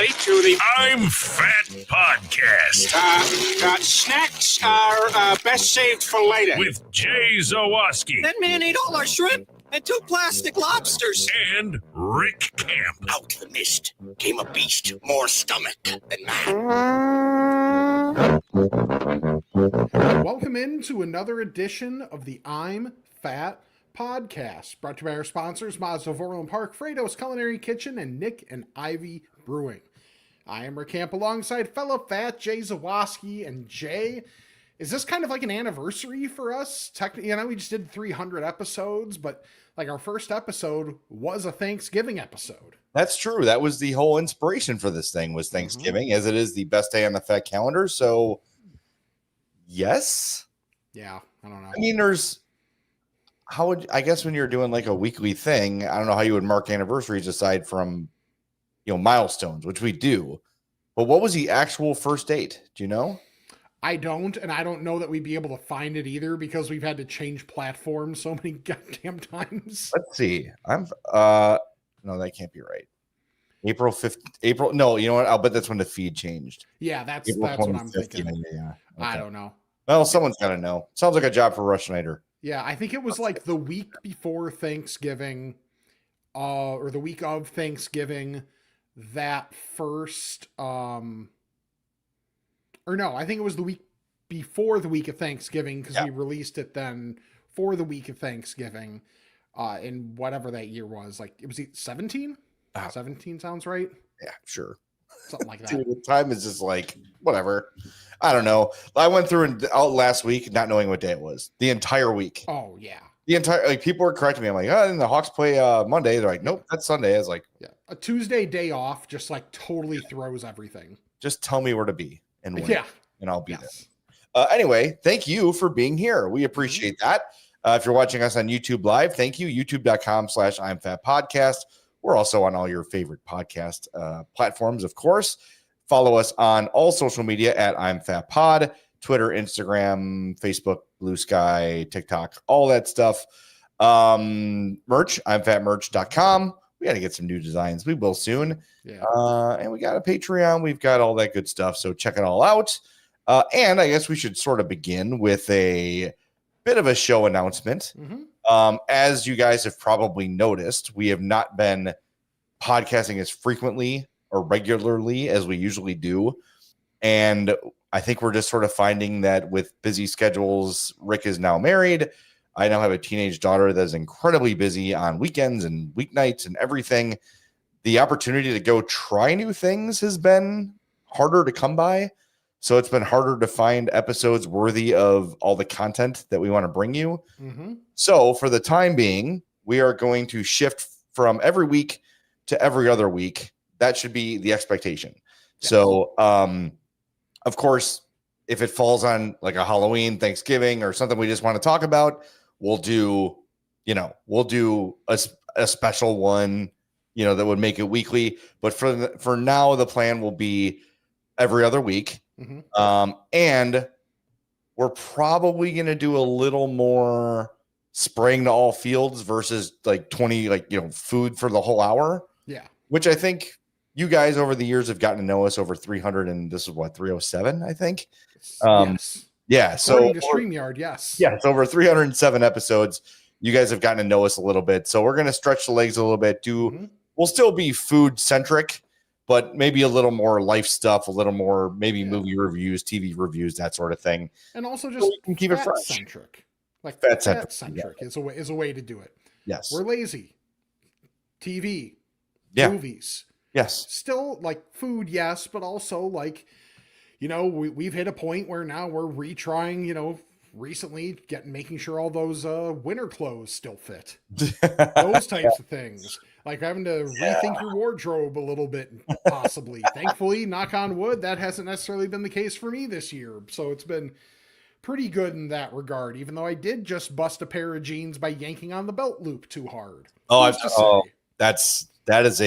everybody, to the I'm Fat Podcast. Snacks are best saved for later. With Jay Zawoski. That man ate all our shrimp and 2 plastic lobsters. And Rick Camp. Out of the mist came a beast more stomach than man. Welcome into another edition of the I'm Fat Podcast, brought to you by our sponsors, Mazda of Overland Park, Fredo's Culinary Kitchen, and Nick and Ivy Brewing. I am Rick Camp alongside fellow Fat Jay Zawoski. And Jay, is this kind of like an anniversary for us? Technically, we just did 300 episodes, but like our first episode was a Thanksgiving episode. That's true. That was the whole inspiration for this thing was Thanksgiving, as it is the best day on the Fat calendar. So, yes. Yeah, I don't know. I mean, I guess when you're doing like a weekly thing, I don't know how you would mark anniversaries aside from, milestones, which we do. But what was the actual first date? Do you know? I don't, and I don't know that we'd be able to find it either because we've had to change platforms so many goddamn times. Let's see. No, that can't be right. April 5th. No, you know what? I'll bet that's when the feed changed. Yeah, that's what I'm thinking. Yeah. Okay. I don't know. Well, someone's got to know. Sounds like a job for Rush Schneider. Yeah, I think it was like the week before Thanksgiving, or the week of Thanksgiving, that first, or no, I think it was the week before the week of Thanksgiving, because we released it then for the week of Thanksgiving, in whatever that year was. Like, it was 17? 17 sounds right? Yeah, sure. Something like that. Dude, the time is just like, whatever. I don't know. I went through out last week not knowing what day it was. The entire week. Oh, yeah. The entire, people were correcting me. I'm like, and the Hawks play Monday. They're like, nope, that's Sunday. I was like, yeah. A Tuesday day off just like totally throws everything. Just tell me where to be and when. Yeah. And I'll be there. Anyway, thank you for being here. We appreciate that. If you're watching us on YouTube Live, thank you. YouTube.com/I'mFatPodcast. We're also on all your favorite podcast platforms, of course. Follow us on all social media at I'm Fat Pod, Twitter, Instagram, Facebook, Blue Sky, TikTok, all that stuff. Merch, I'mFatMerch.com. We got to get some new designs. We will soon. Yeah. And we got a Patreon. We've got all that good stuff. So check it all out. And I guess we should sort of begin with a bit of a show announcement. As you guys have probably noticed, we have not been podcasting as frequently or regularly as we usually do. And I think we're just sort of finding that with busy schedules, Rick is now married. I now have a teenage daughter that is incredibly busy on weekends and weeknights and everything. The opportunity to go try new things has been harder to come by. So it's been harder to find episodes worthy of all the content that we want to bring you. So for the time being, we are going to shift from every week to every other week. That should be the expectation. Yes. So, of course, if it falls on like a Halloween, Thanksgiving, or something we just want to talk about, we'll do a special one, that would make it weekly. But for now, the plan will be every other week. And we're probably going to do a little more spraying to all fields versus like 20, food for the whole hour. Yeah. Which I think you guys over the years have gotten to know us over 300, and this is what, 307, I think. Yes. Yeah. According to StreamYard, yes. Yeah. It's over 307 episodes. You guys have gotten to know us a little bit. So we're going to stretch the legs a little bit. We'll still be food centric, but maybe a little more life stuff, a little more maybe movie reviews, TV reviews, that sort of thing. And also just we can keep it fresh. Centric. Like fat centric is a way to do it. Yes. We're lazy. TV. Yeah. Movies. Yes. Still like food, yes, but also like, we've hit a point where now we're retrying, recently making sure all those winter clothes still fit. Those types of things. Like having to rethink your wardrobe a little bit, possibly. Thankfully, knock on wood, that hasn't necessarily been the case for me this year. So it's been pretty good in that regard, even though I did just bust a pair of jeans by yanking on the belt loop too hard. That is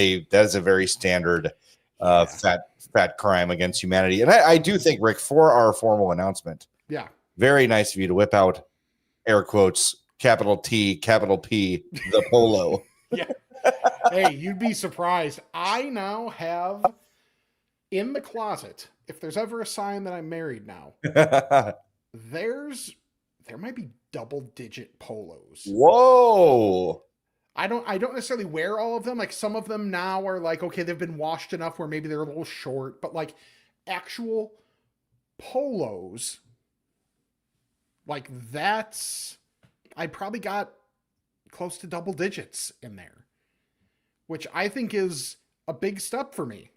a very standard fat crime against humanity. And I do think, Rick, for our formal announcement, very nice of you to whip out air quotes, capital T, capital P, the polo. Yeah. Hey, you'd be surprised. I now have in the closet, if there's ever a sign that I'm married now, there might be double-digit polos. Whoa. I don't necessarily wear all of them. Like some of them now are like, okay, they've been washed enough where maybe they're a little short, but like actual polos, like I probably got close to double digits in there, which I think is a big step for me.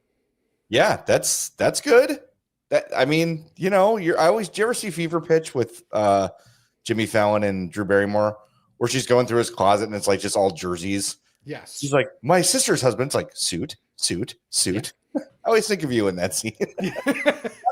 Yeah, that's good. That, I mean, you know, do you ever see Fever Pitch with Jimmy Fallon and Drew Barrymore, where she's going through his closet and it's like just all jerseys? Yes. She's like, my sister's husband's like suit. Yeah. I always think of you in that scene.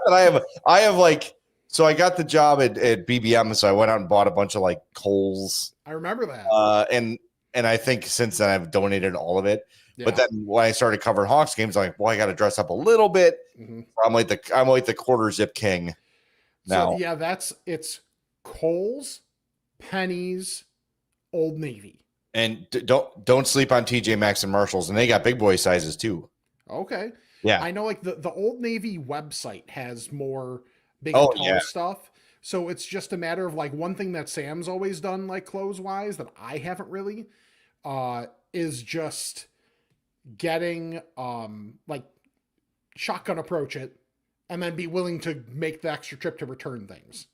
I have like, so I got the job at BBM, so I went out and bought a bunch of like Kohl's. I remember that. And I think since then I've donated all of it. Yeah. But then when I started covering Hawks games, I'm like, well, I got to dress up a little bit. Mm-hmm. I'm like the quarter zip king now. So yeah, it's Kohl's, Pennies, Old Navy. And don't sleep on TJ Maxx and Marshalls, and they got big boy sizes too. Okay. Yeah. I know like the Old Navy website has more big Oh, tall yeah. stuff. So it's just a matter of like one thing that Sam's always done like clothes wise that I haven't really is just getting like shotgun approach it and then be willing to make the extra trip to return things.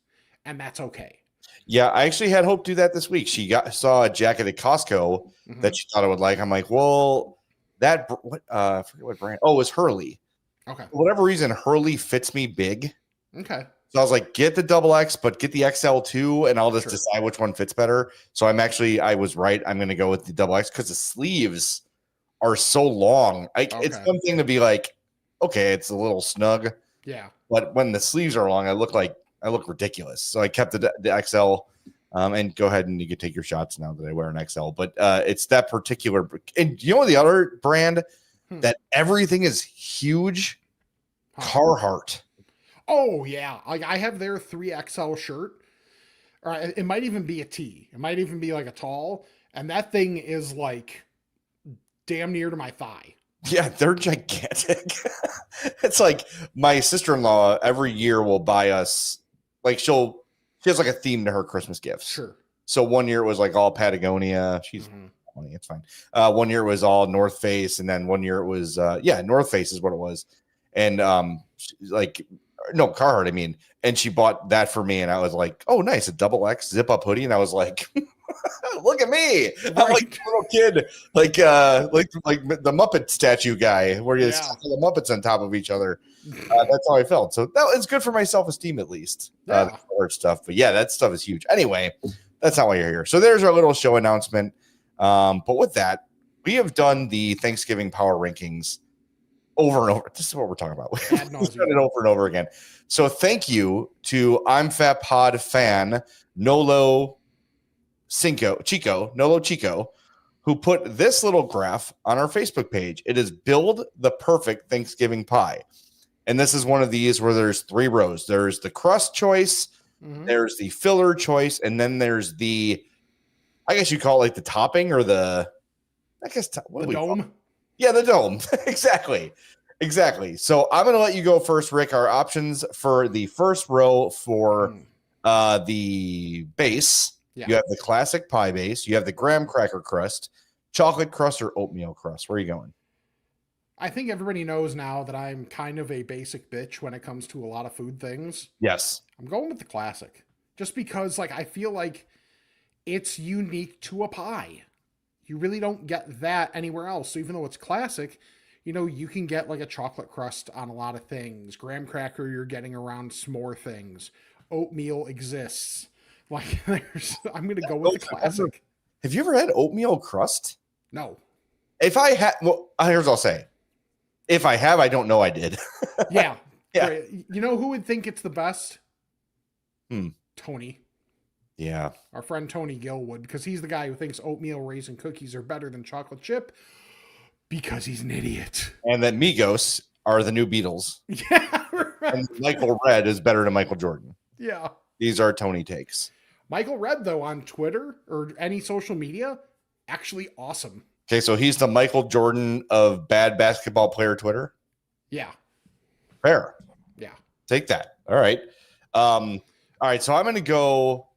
And that's okay. Yeah, I actually had Hope do that this week. She saw a jacket at Costco that she thought I would like. I'm like, well, I forget what brand. Oh, it was Hurley. Okay. For whatever reason, Hurley fits me big. Okay. So I was like, get the double X, but get the XL too, and I'll just decide which one fits better. So I was right. I'm going to go with the double X because the sleeves are so long. It's one thing to be like, okay, it's a little snug. Yeah. But when the sleeves are long, I look ridiculous. So I kept the XL. And go ahead and you can take your shots now that I wear an XL. But it's that particular. And you know the other brand that everything is huge? Carhartt. Oh, yeah. Like I have their 3XL shirt. Or it might even be a T. It might even be like a tall. And that thing is like damn near to my thigh. Yeah, they're gigantic. It's like my sister-in-law every year will buy us, like she has like a theme to her Christmas gifts. Sure. So one year it was like all Patagonia. She's money, it's fine. One year it was all North Face, and then one year it was North Face is what it was. And Carhartt, I mean, and she bought that for me, and I was like, oh, nice, a double X zip up hoodie, and I was like, look at me, I'm like a little kid, like the Muppet statue guy, where you stack the Muppets on top of each other. That's how I felt. So that was good for my self-esteem, at least. The color stuff, but yeah, that stuff is huge. Anyway, that's not why you're here. So there's our little show announcement. But with that, we have done the Thanksgiving Power Rankings over and over. This is what we're talking about. We've done it over and over again. So thank you to I'm Fat Pod fan Nolo Chico, who put this little graph on our Facebook page. It is Build the Perfect Thanksgiving Pie. And this is one of these where there's 3 rows. There's the crust choice, there's the filler choice, and then there's the, I guess you call it like the topping or the dome. Yeah, the dome. Exactly. So I'm going to let you go first, Rick. Our options for the first row for the base. Yeah. You have the classic pie base. You have the graham cracker crust, chocolate crust, or oatmeal crust. Where are you going? I think everybody knows now that I'm kind of a basic bitch when it comes to a lot of food things. Yes. I'm going with the classic. Just because I feel like it's unique to a pie. You really don't get that anywhere else. So even though it's classic, you can get like a chocolate crust on a lot of things. Graham cracker, you're getting around some more things. Oatmeal exists. Like I'm going to go with the classic. Have you ever had oatmeal crust? No. If I had, well, here's what I'll say. If I have, I don't know I did. Yeah. You know who would think it's the best? Tony. Yeah. Our friend Tony Gill would, because he's the guy who thinks oatmeal raisin cookies are better than chocolate chip because he's an idiot. And that Migos are the new Beatles. Yeah. Right. And Michael Red is better than Michael Jordan. Yeah. These are Tony takes. Michael Red, though, on Twitter or any social media, actually awesome. Okay, so he's the Michael Jordan of bad basketball player Twitter? Yeah. Fair. Yeah. Take that. All right. All right. So I'm going to go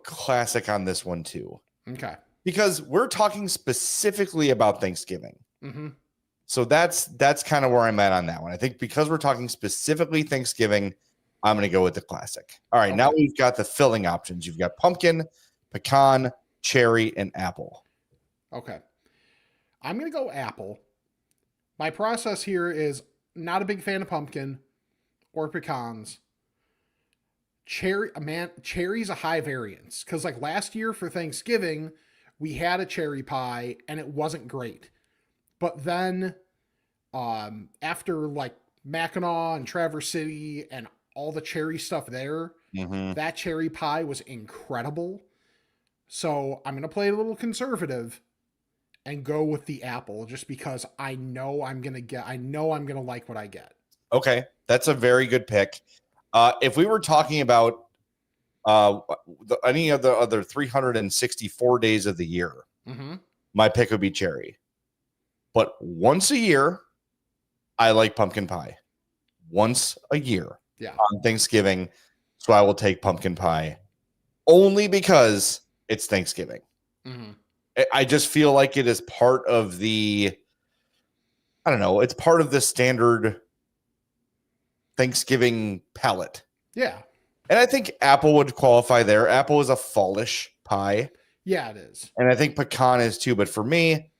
classic on this one too. Okay. Because we're talking specifically about Thanksgiving. Mm-hmm. So that's kind of where I'm at on that one. I think because we're talking specifically Thanksgiving, I'm going to go with the classic. All right. Okay. Now we've got the filling options. You've got pumpkin, pecan, cherry, and apple. Okay. I'm going to go apple. My process here is not a big fan of pumpkin or pecans. Cherry's a high variance. Because like last year for Thanksgiving, we had a cherry pie and it wasn't great. But then after like Mackinac and Traverse City and all the cherry stuff there, that cherry pie was incredible. So I'm going to play a little conservative and go with the apple just because I know I'm going to like what I get. Okay. That's a very good pick. If we were talking about any of the other 364 days of the year, my pick would be cherry. But once a year, I like pumpkin pie. Once a year on Thanksgiving. So I will take pumpkin pie only because it's Thanksgiving. I just feel like it is part of the, I don't know, it's part of the standard Thanksgiving palette. Yeah. And I think apple would qualify there. Apple is a fallish pie. Yeah, it is. And I think pecan is too. But for me,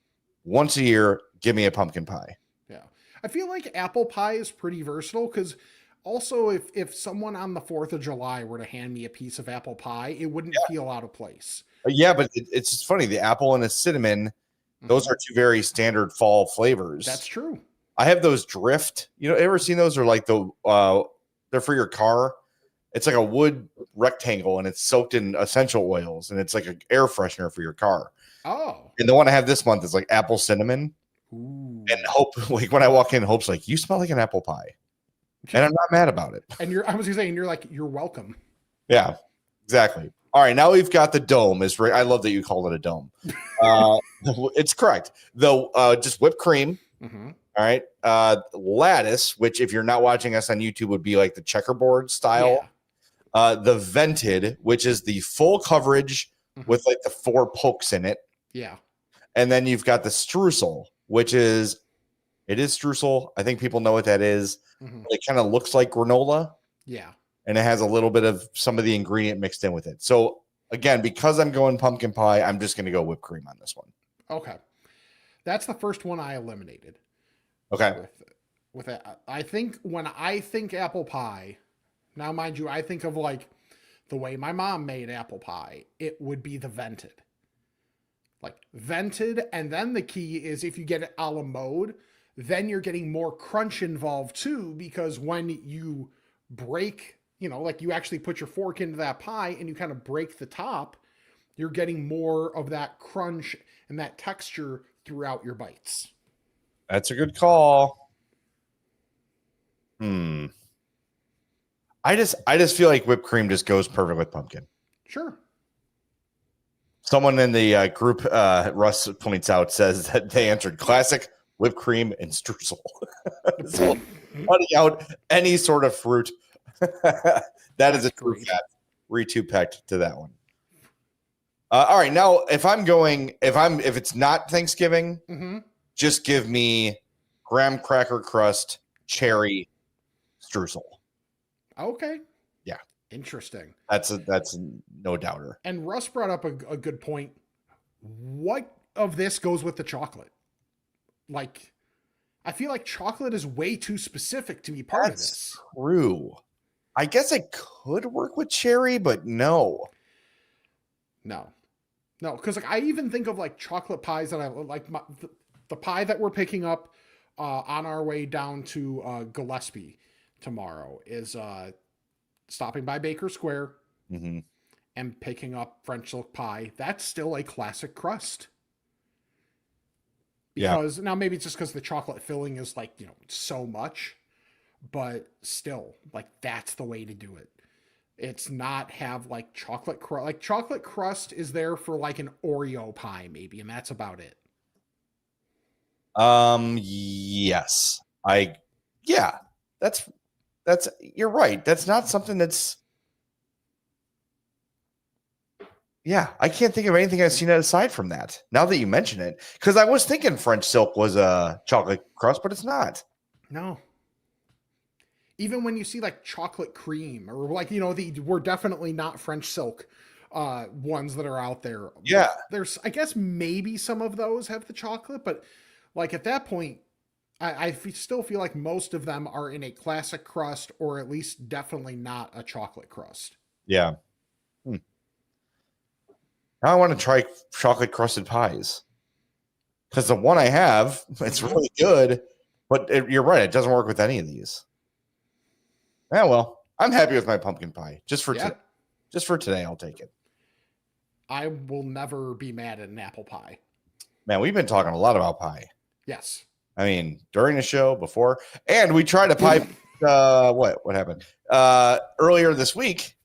once a year, give me a pumpkin pie. Yeah. I feel like apple pie is pretty versatile because also if someone on the 4th of July were to hand me a piece of apple pie, it wouldn't feel out of place. Yeah, but it's just funny. The apple and the cinnamon, those are two very standard fall flavors. That's true. I have those Drift. Ever seen those? Or like they're for your car. It's like a wood rectangle and it's soaked in essential oils and it's like an air freshener for your car. Oh. And the one I have this month is like apple cinnamon. Ooh. And Hope, like when I walk in, Hope's like, you smell like an apple pie. And I'm not mad about it. And I was saying, you're like, you're welcome. Yeah, exactly. All right, now we've got the dome. I love that you called it a dome. It's correct. Though, just whipped cream. All right. Lattice, which if you're not watching us on YouTube would be like the checkerboard style. Yeah. The vented, which is the full coverage with like the 4 pokes in it. Yeah. And then you've got the streusel, which is streusel. I think people know what that is. It kind of looks like granola. Yeah. And it has a little bit of some of the ingredient mixed in with it. So again, because I'm going pumpkin pie, I'm just going to go whipped cream on this one. Okay. That's the first one I eliminated. Okay. With it. I think when I think apple pie, now mind you, I think of like the way my mom made apple pie, it would be the vented. Like vented, and then the key is if you get it a la mode, then you're getting more crunch involved too, because when you break, like you actually put your fork into that pie and you kind of break the top, you're getting more of that crunch and that texture throughout your bites. That's a good call. I just feel like whipped cream just goes perfect with pumpkin. Sure. Someone in the group, Russ points out, says that they answered classic, whipped cream, and streusel. So cutting out any sort of fruit. That is a true fact. Re-2-pecked to that one. All right, now if it's not Thanksgiving, just give me graham cracker crust, cherry, streusel. Okay. Yeah. Interesting. That's no doubter. And Russ brought up a good point. What of this goes with the chocolate? Like, I feel like chocolate is way too specific to be part of this. True. I guess I could work with cherry, but no. No, because like I even think of like chocolate pies that I like. The pie that we're picking up on our way down to Gillespie tomorrow is stopping by Baker Square and picking up French silk pie. That's still a classic crust. Because now maybe it's just because the chocolate filling is like, so much, but still, like that's the way to do it. It's not have like chocolate crust. Like chocolate crust is there for like an Oreo pie maybe, and that's about it. Yes. I Yeah, that's you're right. That's not something that's. Yeah, I can't think of anything I've seen aside from that. Now that you mention it, because I was thinking French silk was a chocolate crust, but it's not. No. Even when you see like chocolate cream or like, you know, we're definitely not French silk ones that are out there. Yeah. There's, I guess maybe some of those have the chocolate, but like at that point, still feel like most of them are in a classic crust or at least definitely not a chocolate crust. Yeah. Now I want to try chocolate crusted pies because the one I have, it's really good, but you're right. It doesn't work with any of these. Yeah, well, I'm happy with my pumpkin pie. Just for today, I'll take it. I will never be mad at an apple pie. Man, we've been talking a lot about pie. Yes. I mean, during the show, before, and we tried a pie. What happened? Earlier this week,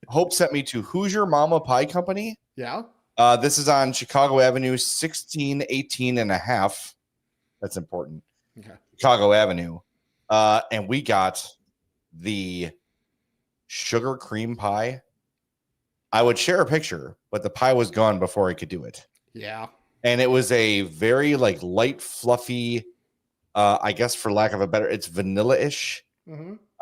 Hope sent me to Hoosier Mama Pie Company. Yeah. This is on Chicago Avenue, 1618 and a half. That's important. Okay. Chicago Avenue. And we got the sugar cream pie. I would share a picture, but the pie was gone before I could do it. Yeah. And it was a very like light, fluffy, I guess for lack of a better, it's vanilla-ish.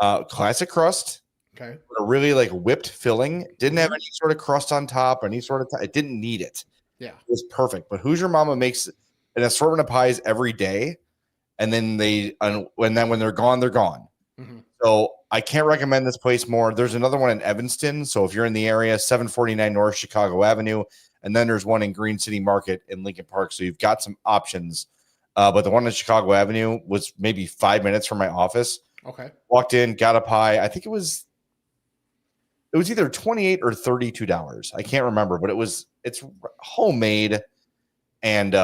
Classic crust. Okay. A really like whipped filling. Didn't have any sort of crust on top, any sort of it didn't need it. Yeah. It was perfect. But Hoosier Mama makes an assortment of pies every day. And then when they're gone, they're gone. So I can't recommend this place more. There's another one in Evanston. So if you're in the area, 749 North Chicago Avenue. And then there's one in Green City Market in Lincoln Park. So you've got some options. But the one in Chicago Avenue was maybe 5 minutes from my office. Okay. Walked in, got a pie. I think it was either $28 or $32. I can't remember, but it's homemade and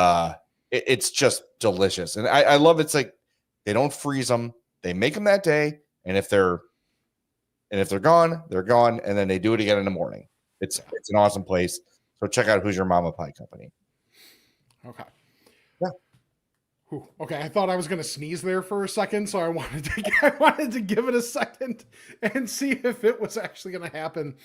it's just delicious. And I love it's like they don't freeze them. They make them that day. And if they're gone, they're gone. And then they do it again in the morning. It's an awesome place. So check out Hoosier Mama Pie Company. Okay. Yeah. Whew. Okay, I thought I was going to sneeze there for a second, so I wanted to give it a second and see if it was actually going to happen.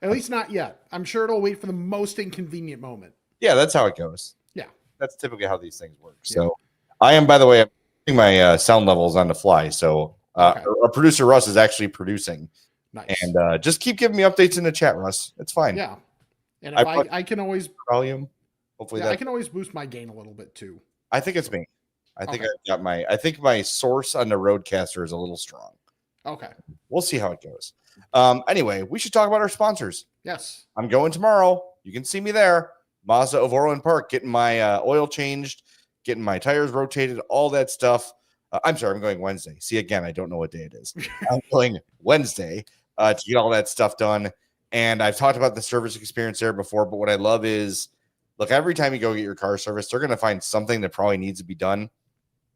At least not yet. I'm sure it'll wait for the most inconvenient moment. Yeah, that's how it goes. Yeah. That's typically how these things work. Yeah. So I am, by the way, I'm putting my sound levels on the fly. So our producer, Russ, is actually producing. Nice. And just keep giving me updates in the chat, Russ. It's fine. Yeah. And if I can always... Volume. Hopefully I can always boost my gain a little bit, too. I think it's me. I think my source on the Roadcaster is a little strong. Okay. We'll see how it goes. Anyway, we should talk about our sponsors. Yes. I'm going tomorrow. You can see me there. Mazda of Orland Park, getting my oil changed, getting my tires rotated, all that stuff. I'm sorry, I'm going Wednesday. See, again, I don't know what day it is. I'm going Wednesday to get all that stuff done. And I've talked about the service experience there before, but what I love is, look, every time you go get your car serviced, they're going to find something that probably needs to be done.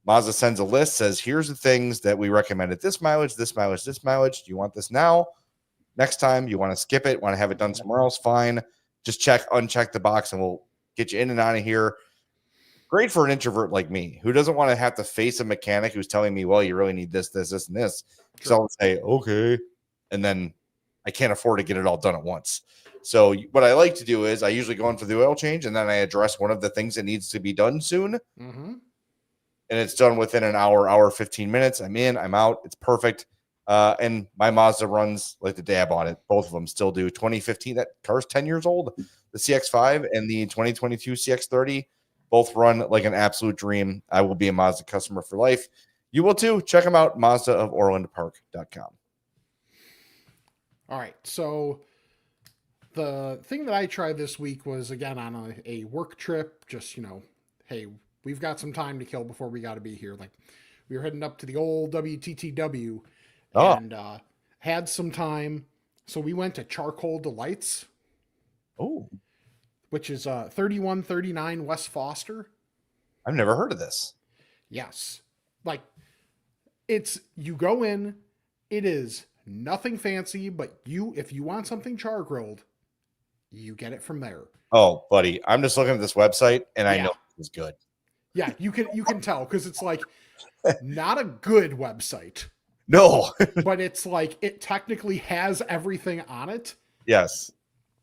Mazda sends a list, says, here's the things that we recommend at this mileage, this mileage, this mileage. Do you want this now? Next time, you want to skip it, want to have it done somewhere else? Fine. Just uncheck the box, and we'll get you in and out of here. Great for an introvert like me who doesn't want to have to face a mechanic who's telling me, well, you really need this, this, this, and this. Because I'll say, okay. And then I can't afford to get it all done at once. So what I like to do is I usually go in for the oil change, and then I address one of the things that needs to be done soon. Mm-hmm. And it's done within an hour, 15 minutes. I'm in, I'm out. It's perfect. And my Mazda runs like the day I bought it. Both of them still do. 2015, that car's 10 years old. The CX-5 and the 2022 CX-30 both run like an absolute dream. I will be a Mazda customer for life. You will too. Check them out, MazdaofOrlandPark.com. All right. So the thing that I tried this week was, again, on a work trip. Just, hey, we've got some time to kill before we got to be here. Like, we were heading up to the old WTTW and had some time. So we went to Charcoal Delights. Oh. Which is 3139 West Foster. I've never heard of this. Yes. Like, you go in, it is nothing fancy, but if you want something char grilled, you get it from there. Oh, buddy, I'm just looking at this website and I know it's good. Yeah, you can tell because it's like Not a good website, No. but it's like it technically has everything on it. Yes.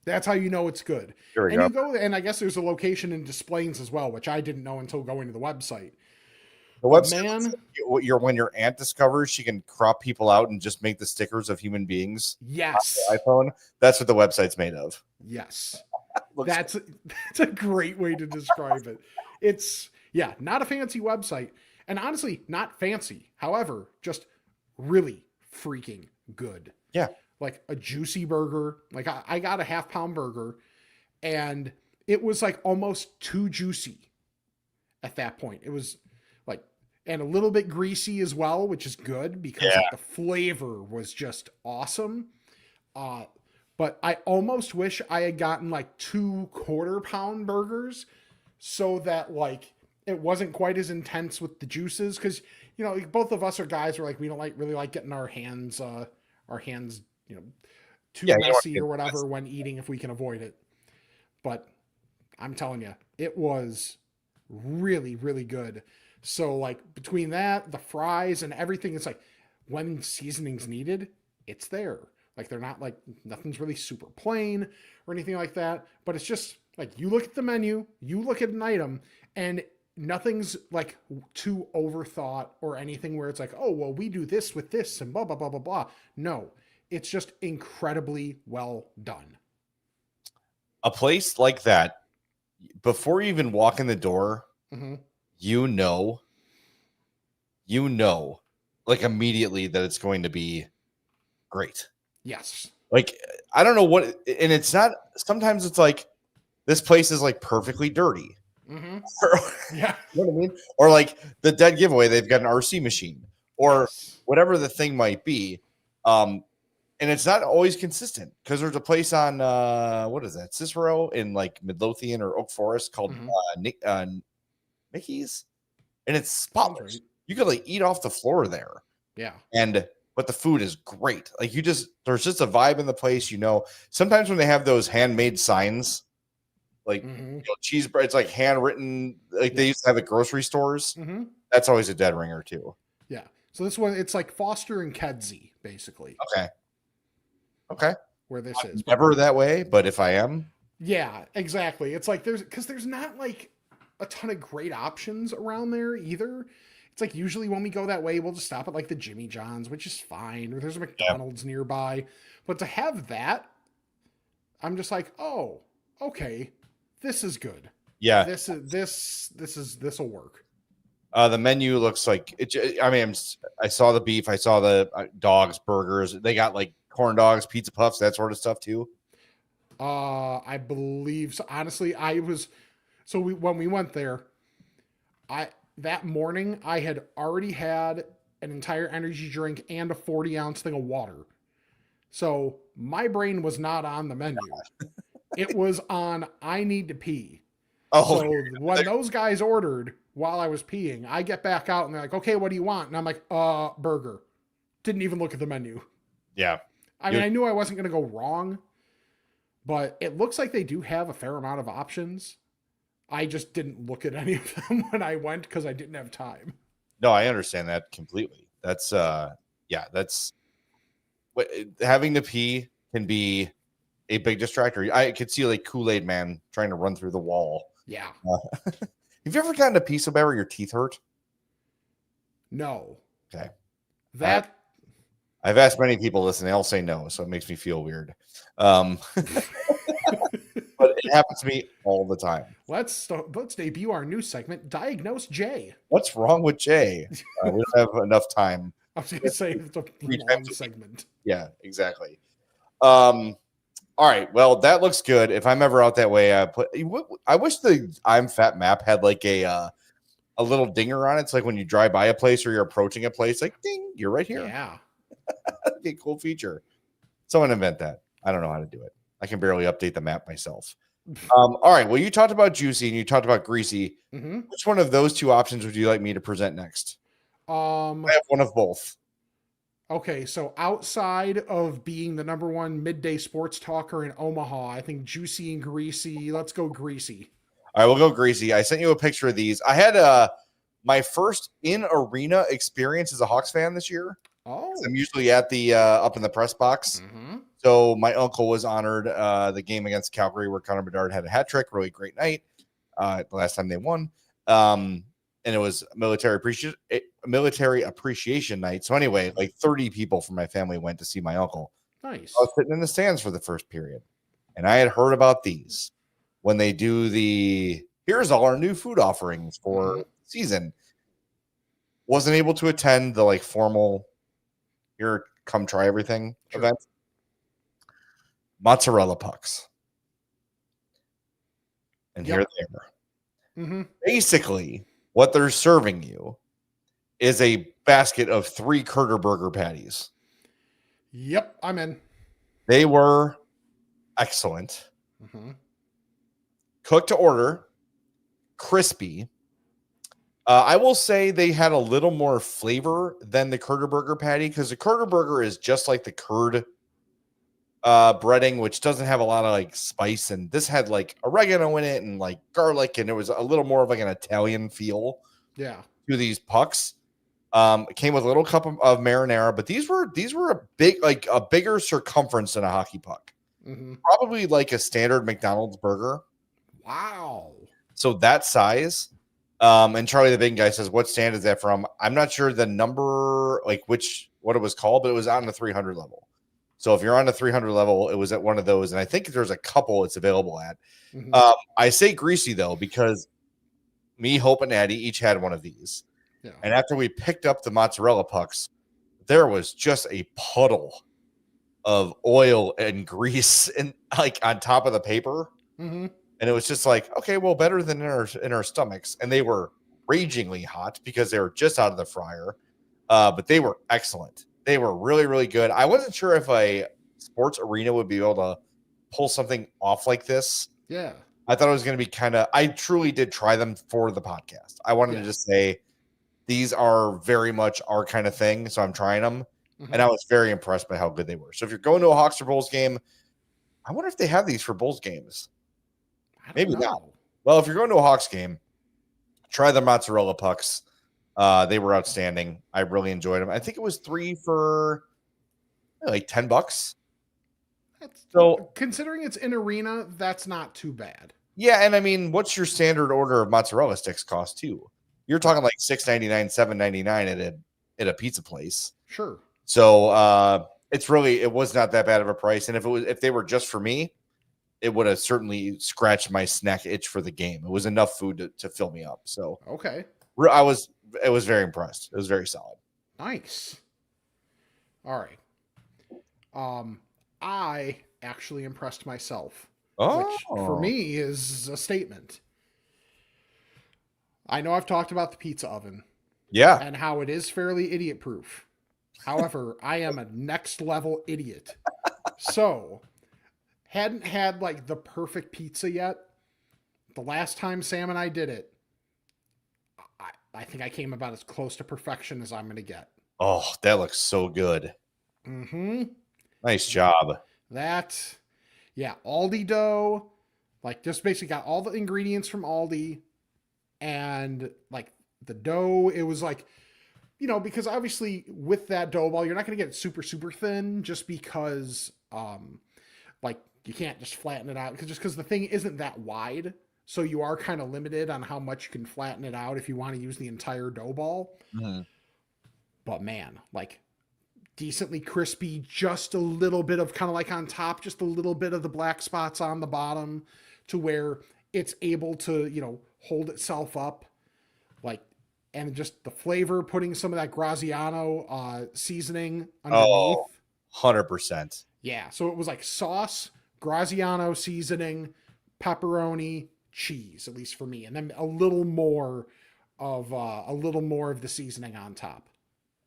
That's how you know it's good. There we And go. you go, and I guess there's a location in Des Plaines as well, which I didn't know until going to the website. The website, Man, when your aunt discovers she can crop people out and just make the stickers of human beings yes, on the iPhone, that's what the website's made of. yes, Looks- that's a great way to describe it. It's not a fancy website, and honestly, not fancy. However, just really freaking good. Yeah. Like a juicy burger. Like I got a half-pound burger, and it was like almost too juicy at that point. It was like, and a little bit greasy as well, which is good because like, the flavor was just awesome. But I almost wish I had gotten like 2 quarter-pound burgers so that like it wasn't quite as intense with the juices, because both of us are guys who are like, we don't really like getting our hands too Yeah, you don't want to messy get or whatever messy. when eating if we can avoid it. But I'm telling you, it was really, really good. So like between that, the fries and everything, it's like when seasoning's needed, it's there. Like they're not like, nothing's really super plain or anything like that, but it's just like you look at the menu, you look at an item, and nothing's like too overthought or anything where it's like, oh, well, we do this with this and blah, blah, blah, blah, blah. No, it's just incredibly well done. A place like that, before you even walk in the door, Mm-hmm. you know, like immediately that it's going to be great. Yes. Like, I don't know what, and it's not, sometimes it's like, this place is like perfectly dirty. Mm-hmm. You Yeah. know what I mean? Or like the dead giveaway, they've got an RC machine or Yes. whatever the thing might be. And it's not always consistent because there's a place on, what is that? Cicero in like Midlothian or Oak Forest called Mickey's. And it's spotless. Right. You could like eat off the floor there. Yeah. But the food is great. Like there's just a vibe in the place, Sometimes when they have those handmade signs, like Mm-hmm. cheese bread, it's like handwritten, like they used to have at grocery stores. Mm-hmm. That's always a dead ringer too. Yeah. So this one, it's like Foster and Kedzie, basically, Okay. where this is. Never that way, but if I am, Yeah, exactly. It's like there's not like a ton of great options around there either. It's like usually when we go that way, we'll just stop at like the Jimmy John's, which is fine, or there's a McDonald's nearby. But to have that, I'm just like, oh, okay, this is good. yeah. This will work. The menu looks like it. I mean, I saw the beef, I saw the dogs, burgers. They got like corn dogs, pizza puffs, that sort of stuff too. I believe so. Honestly, when we went there, that morning I had already had an entire energy drink and a 40-ounce thing of water. So my brain was not on the menu. It was on I need to pee. Oh, So when those guys ordered while I was peeing, I get back out and they're like, okay, what do you want? And I'm like, burger. Didn't even look at the menu. yeah. I mean, I knew I wasn't going to go wrong, but it looks like they do have a fair amount of options. I just didn't look at any of them when I went because I didn't have time. No, I understand that completely. That's what having to pee can be a big distractor. I could see like Kool-Aid Man trying to run through the wall. Yeah. Have you ever gotten a pee so bad where your teeth hurt? No. Okay. That. I've asked many people this and they all say no, so it makes me feel weird. But it happens to me all the time. Let's debut our new segment, Diagnose Jay. What's wrong with Jay? We don't have enough time. I was going to say it's a 3 long times a week. segment. Yeah, exactly. All right. Well, that looks good. If I'm ever out that way, I wish the I'm Fat map had like a little dinger on it. It's like when you drive by a place or you're approaching a place, like ding, you're right here. Yeah. That'd be a cool feature. Someone invent that. I don't know how to do it. I can barely update the map myself. All right. Well, you talked about juicy and you talked about greasy. Mm-hmm. Which one of those 2 options would you like me to present next? I have one of both. Okay, so outside of being the number 1 midday sports talker in Omaha, I think juicy and greasy. Let's go greasy. All right, we'll go greasy. I sent you a picture of these. I had my first in arena experience as a Hawks fan this year. Oh, I'm usually at the up in the press box. mm-hmm. So my uncle was honored the game against Calgary where Connor Bedard had a hat trick. Really great night. The last time they won. And it was military appreciation night. So anyway, like 30 people from my family went to see my uncle. Nice. I was sitting in the stands for the first period, and I had heard about these when they do here's all our new food offerings for the season. Wasn't able to attend the like formal here, come try everything event. Mozzarella pucks. And here they are. Mm-hmm. Basically, what they're serving you is a basket of 3 Kurger burger patties. Yep, I'm in. They were excellent. Mm-hmm. Cooked to order, crispy. I will say they had a little more flavor than the Kurger burger patty because the Kurger burger is just like the curd breading, which doesn't have a lot of like spice, and this had like oregano in it and like garlic, and it was a little more of like an Italian feel to these pucks. It came with a little cup of marinara, but these were a bigger circumference than a hockey puck. Mm-hmm. Probably like a standard McDonald's burger. Wow. So that size. And Charlie the Big Guy says, what stand is that from? I'm not sure the number, like what it was called, but it was on the 300 level. So if you're on the 300 level, it was at one of those. And I think there's a couple it's available at. Mm-hmm. I say greasy though, because me, Hope, and Addie each had one of these. Yeah. And after we picked up the mozzarella pucks, there was just a puddle of oil and grease and like on top of the paper. Mm-hmm. And it was just like, okay, well, better than in our stomachs. And they were ragingly hot because they were just out of the fryer. But they were excellent. They were really, really good. I wasn't sure if a sports arena would be able to pull something off like this. Yeah. I thought it was going to be I truly did try them for the podcast. I wanted to just say, these are very much our kind of thing. So I'm trying them. Mm-hmm. And I was very impressed by how good they were. So if you're going to a Hawks or Bulls game, I wonder if they have these for Bulls games. Maybe not. Well, if you're going to a Hawks game, try the mozzarella pucks. They were outstanding. I really enjoyed them. I think it was 3 for like $10. So considering it's in arena, that's not too bad. Yeah, and I mean, what's your standard order of mozzarella sticks cost too? You're talking like $6.99, $7.99 at a pizza place. Sure. So it was not that bad of a price. And if they were just for me, it would have certainly scratched my snack itch for the game. It was enough food to fill me up. So okay, I was very impressed. It was very solid. Nice. All right. I actually impressed myself, which for me is a statement. I know I've talked about the pizza oven, and how it is fairly idiot proof. However, I am a next level idiot, so. Hadn't had like the perfect pizza yet. The last time Sam and I did it, I think I came about as close to perfection as I'm going to get. Oh, that looks so good. Mm-hmm. Nice job. Aldi dough. Like just basically got all the ingredients from Aldi and like the dough. It was like, because obviously with that dough ball, you're not going to get it super, super thin just because, like, you can't just flatten it out because the thing isn't that wide. So you are kind of limited on how much you can flatten it out if you want to use the entire dough ball. Mm-hmm. But man, like decently crispy, just a little bit of kind of like on top, just a little bit of the black spots on the bottom to where it's able to, hold itself up. Like, and just the flavor, putting some of that Graziano seasoning underneath. Oh, 100%. Yeah. So it was like sauce, Graziano seasoning, pepperoni, cheese, at least for me. And then a little more of the seasoning on top.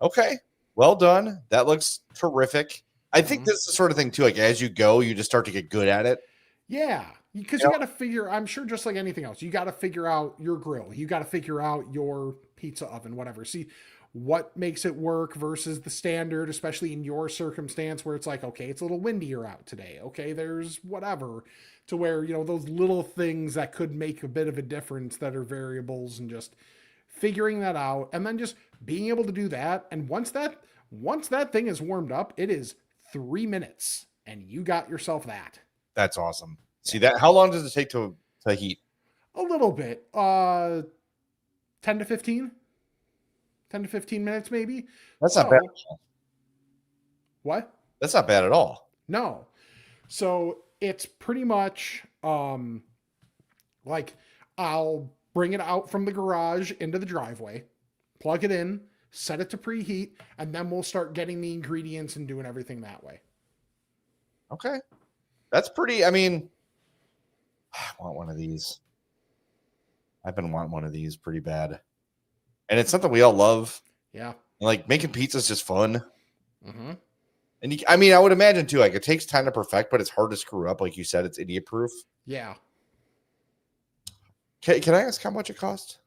Okay. Well done. That looks terrific. I think this is the sort of thing too, like as you go, you just start to get good at it. Yeah. Because you got to figure, I'm sure just like anything else, you got to figure out your grill. You got to figure out your pizza oven, whatever. See what makes it work versus the standard, especially in your circumstance where it's like, okay, it's a little windier out today. Okay, there's whatever to where, those little things that could make a bit of a difference that are variables and just figuring that out, and then just being able to do that. And once that thing is warmed up, it is 3 minutes, and you got yourself that. That's awesome. See that? How long does it take to heat? A little bit. 10 to 15. 10 to 15 minutes, maybe. That's not bad. What? That's not bad at all. No. So it's pretty much like I'll bring it out from the garage into the driveway, plug it in, set it to preheat, and then we'll start getting the ingredients and doing everything that way. Okay. That's pretty, I mean, I want one of these. I've been wanting one of these pretty bad. And it's something we all love. Yeah. Like making pizza is just fun. Mm-hmm. And I mean, I would imagine too, like it takes time to perfect, but it's hard to screw up. Like you said, it's idiot proof. Yeah. Can I ask how much it cost?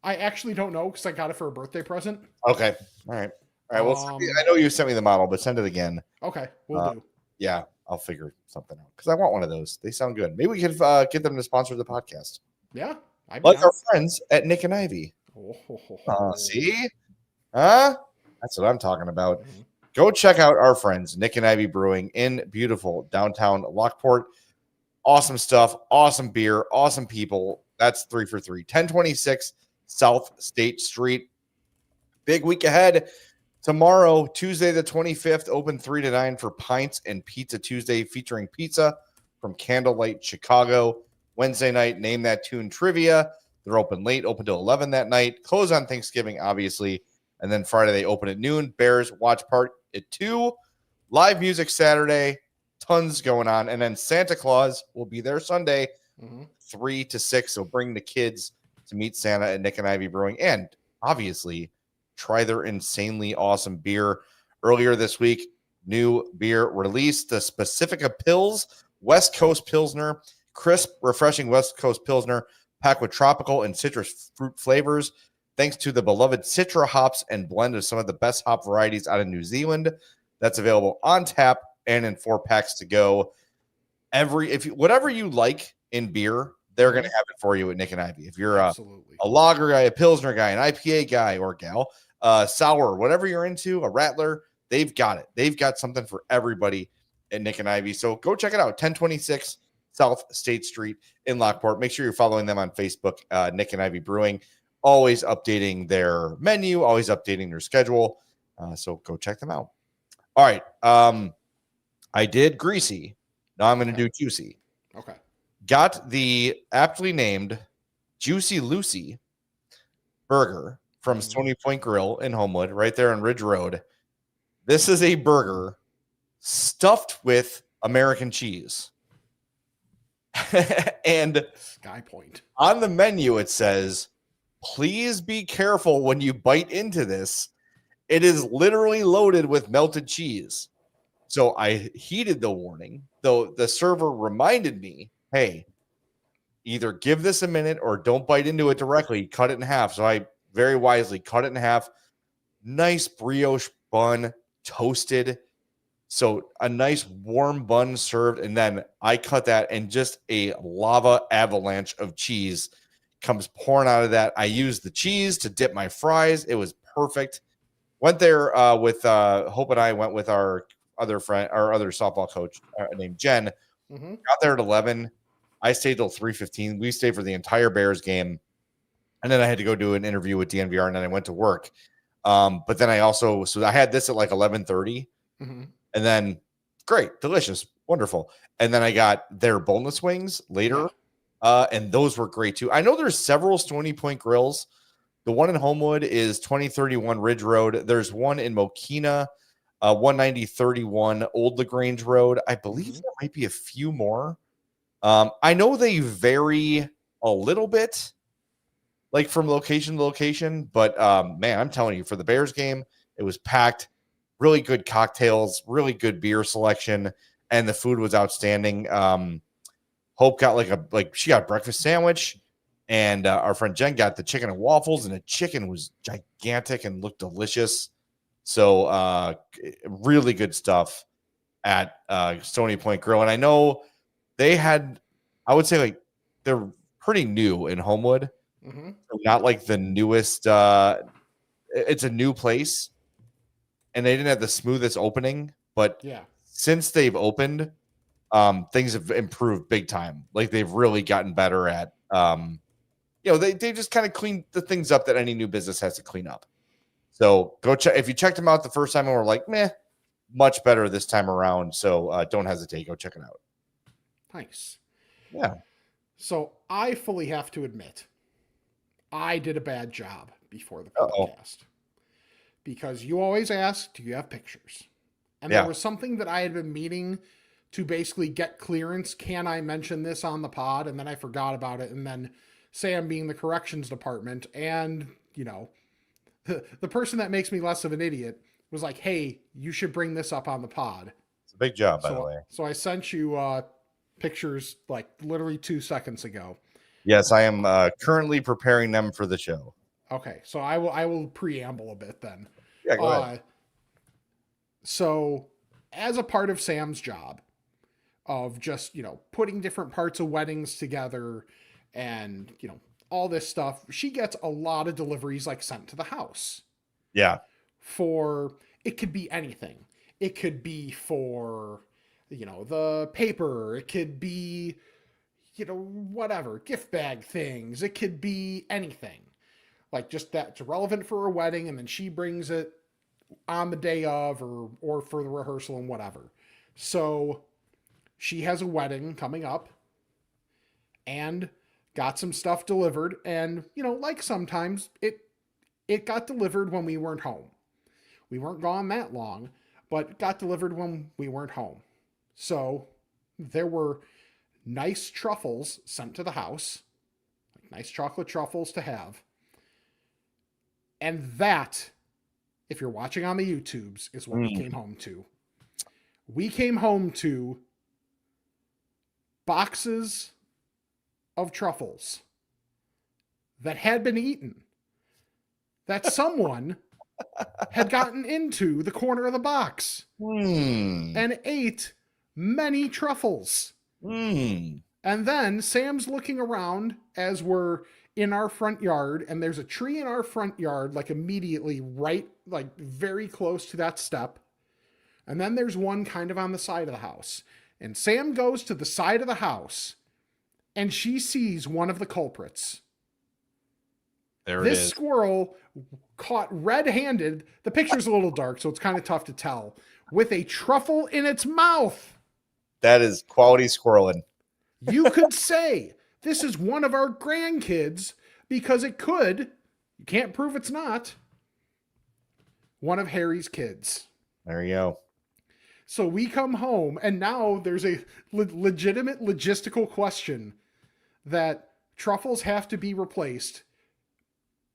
I actually don't know because I got it for a birthday present. Okay. All right. All right. Well, I know you sent me the model, but send it again. Okay. We'll do. Yeah. I'll figure something out because I want one of those. They sound good. Maybe we can get them to sponsor the podcast. Yeah. Like our friends at Nick and Ivy. See? Huh? That's what I'm talking about. Mm-hmm. Go check out our friends, Nick and Ivy Brewing in beautiful downtown Lockport. Awesome stuff, awesome beer, awesome people. That's 3 for 3. 1026 South State Street. Big week ahead. Tomorrow, Tuesday the 25th, open 3 to 9 for Pints and Pizza Tuesday, featuring pizza from Candlelight Chicago. Wednesday night, Name That Tune Trivia. They're open late, open till 11 that night. Close on Thanksgiving, obviously. And then Friday, they open at noon. Bears watch part at 2. Live music Saturday. Tons going on. And then Santa Claus will be there Sunday, 3 to 6. So bring the kids to meet Santa at Nick and Ivy Brewing. And obviously, try their insanely awesome beer. Earlier this week, new beer released. The Pacifica Pils, West Coast Pilsner. Crisp, refreshing West Coast Pilsner, packed with tropical and citrus fruit flavors. Thanks to the beloved Citra hops and blend of some of the best hop varieties out of New Zealand. That's available on tap and in 4-packs to go. Whatever you like in beer, they're going to have it for you at Nick and Ivy. If you're a lager guy, a Pilsner guy, an IPA guy or gal, sour, whatever you're into, a Rattler, they've got it. They've got something for everybody at Nick and Ivy. So go check it out. 1026 South State Street in Lockport. Make sure you're following them on Facebook, Nick and Ivy Brewing. Always updating their menu, always updating their schedule. So go check them out. All right. I did Greasy. Now I'm going to do Juicy. Okay. Got the aptly named Juicy Lucy burger from Stony Pointe Grill in Homewood, right there on Ridge Road. This is a burger stuffed with American cheese. And Sky Point. On the menu, it says, please be careful when you bite into this. It is literally loaded with melted cheese. So I heeded the warning, though the server reminded me, hey, either give this a minute or don't bite into it directly. Cut it in half. So I very wisely cut it in half. Nice brioche bun, toasted. So a nice warm bun served, and then I cut that, and just a lava avalanche of cheese comes pouring out of that. I used the cheese to dip my fries. It was perfect. Went there with Hope, and I went with our other friend, our other softball coach named Jen. Got there at 11. I stayed till 3:15. We stayed for the entire Bears game, and then I had to go do an interview with DNVR, and then I went to work. But then I had this at like 11:30. And then, great, delicious, wonderful. And then I got their boneless wings later, and those were great too. I know there's several Stony Pointe Grills. The one in Homewood is 2031 Ridge Road. There's one in Mokina, 19031 Old LaGrange Road. I believe there might be a few more. I know they vary a little bit, like from location to location. But, man, I'm telling you, for the Bears game, it was packed. Really good cocktails, really good beer selection, and the food was outstanding. Hope got she got a breakfast sandwich, and our friend Jen got the chicken and waffles, and the chicken was gigantic and looked delicious. So really good stuff at Stony Pointe Grill. And I know they had, I would say, like, they're pretty new in Homewood. Mm-hmm. Not like the newest. It's a new place, and they didn't have the smoothest opening. But Yeah. since they've opened, things have improved big time. Like they've really gotten better at, they just kind of cleaned the things up that any new business has to clean up. So go check. If you checked them out the first time and were like, meh, much better this time around. So don't hesitate. Go check it out. Nice. Yeah. So I fully have to admit, I did a bad job before the Uh-oh. podcast. Because you always ask, do you have pictures? And Yeah. there was something that I had been meaning to basically get clearance. Can I mention this on the pod? And then I forgot about it. And then Sam being the corrections department and, the person that makes me less of an idiot was like, hey, you should bring this up on the pod. It's a big job, by the way. So I sent you pictures like literally 2 seconds ago. Yes, I am currently preparing them for the show. Okay, so I will preamble a bit then. Yeah, go ahead. So as a part of Sam's job of just, putting different parts of weddings together and, all this stuff, she gets a lot of deliveries like sent to the house. Yeah. It could be anything. It could be for, the paper. It could be, whatever, gift bag things. It could be anything. Like just that's relevant for a wedding, and then she brings it on the day of or for the rehearsal and whatever. So she has a wedding coming up and got some stuff delivered. And, like sometimes it got delivered when we weren't home. We weren't gone that long, but it got delivered when we weren't home. So there were nice truffles sent to the house, like nice chocolate truffles to have. And that, if you're watching on the YouTubes, is what we came home to. We came home to boxes of truffles that had been eaten, that someone had gotten into the corner of the box and ate many truffles. And then Sam's looking around as we're in our front yard, and there's a tree in our front yard, like immediately right, like very close to that step. And then there's one kind of on the side of the house. And Sam goes to the side of the house, and she sees one of the culprits. This squirrel caught red-handed. The picture's a little dark, so it's kind of tough to tell. With a truffle in its mouth. That is quality squirreling. You could say this is one of our grandkids because it could, you can't prove it's not, one of Harry's kids. There you go. So we come home, and now there's a legitimate logistical question that truffles have to be replaced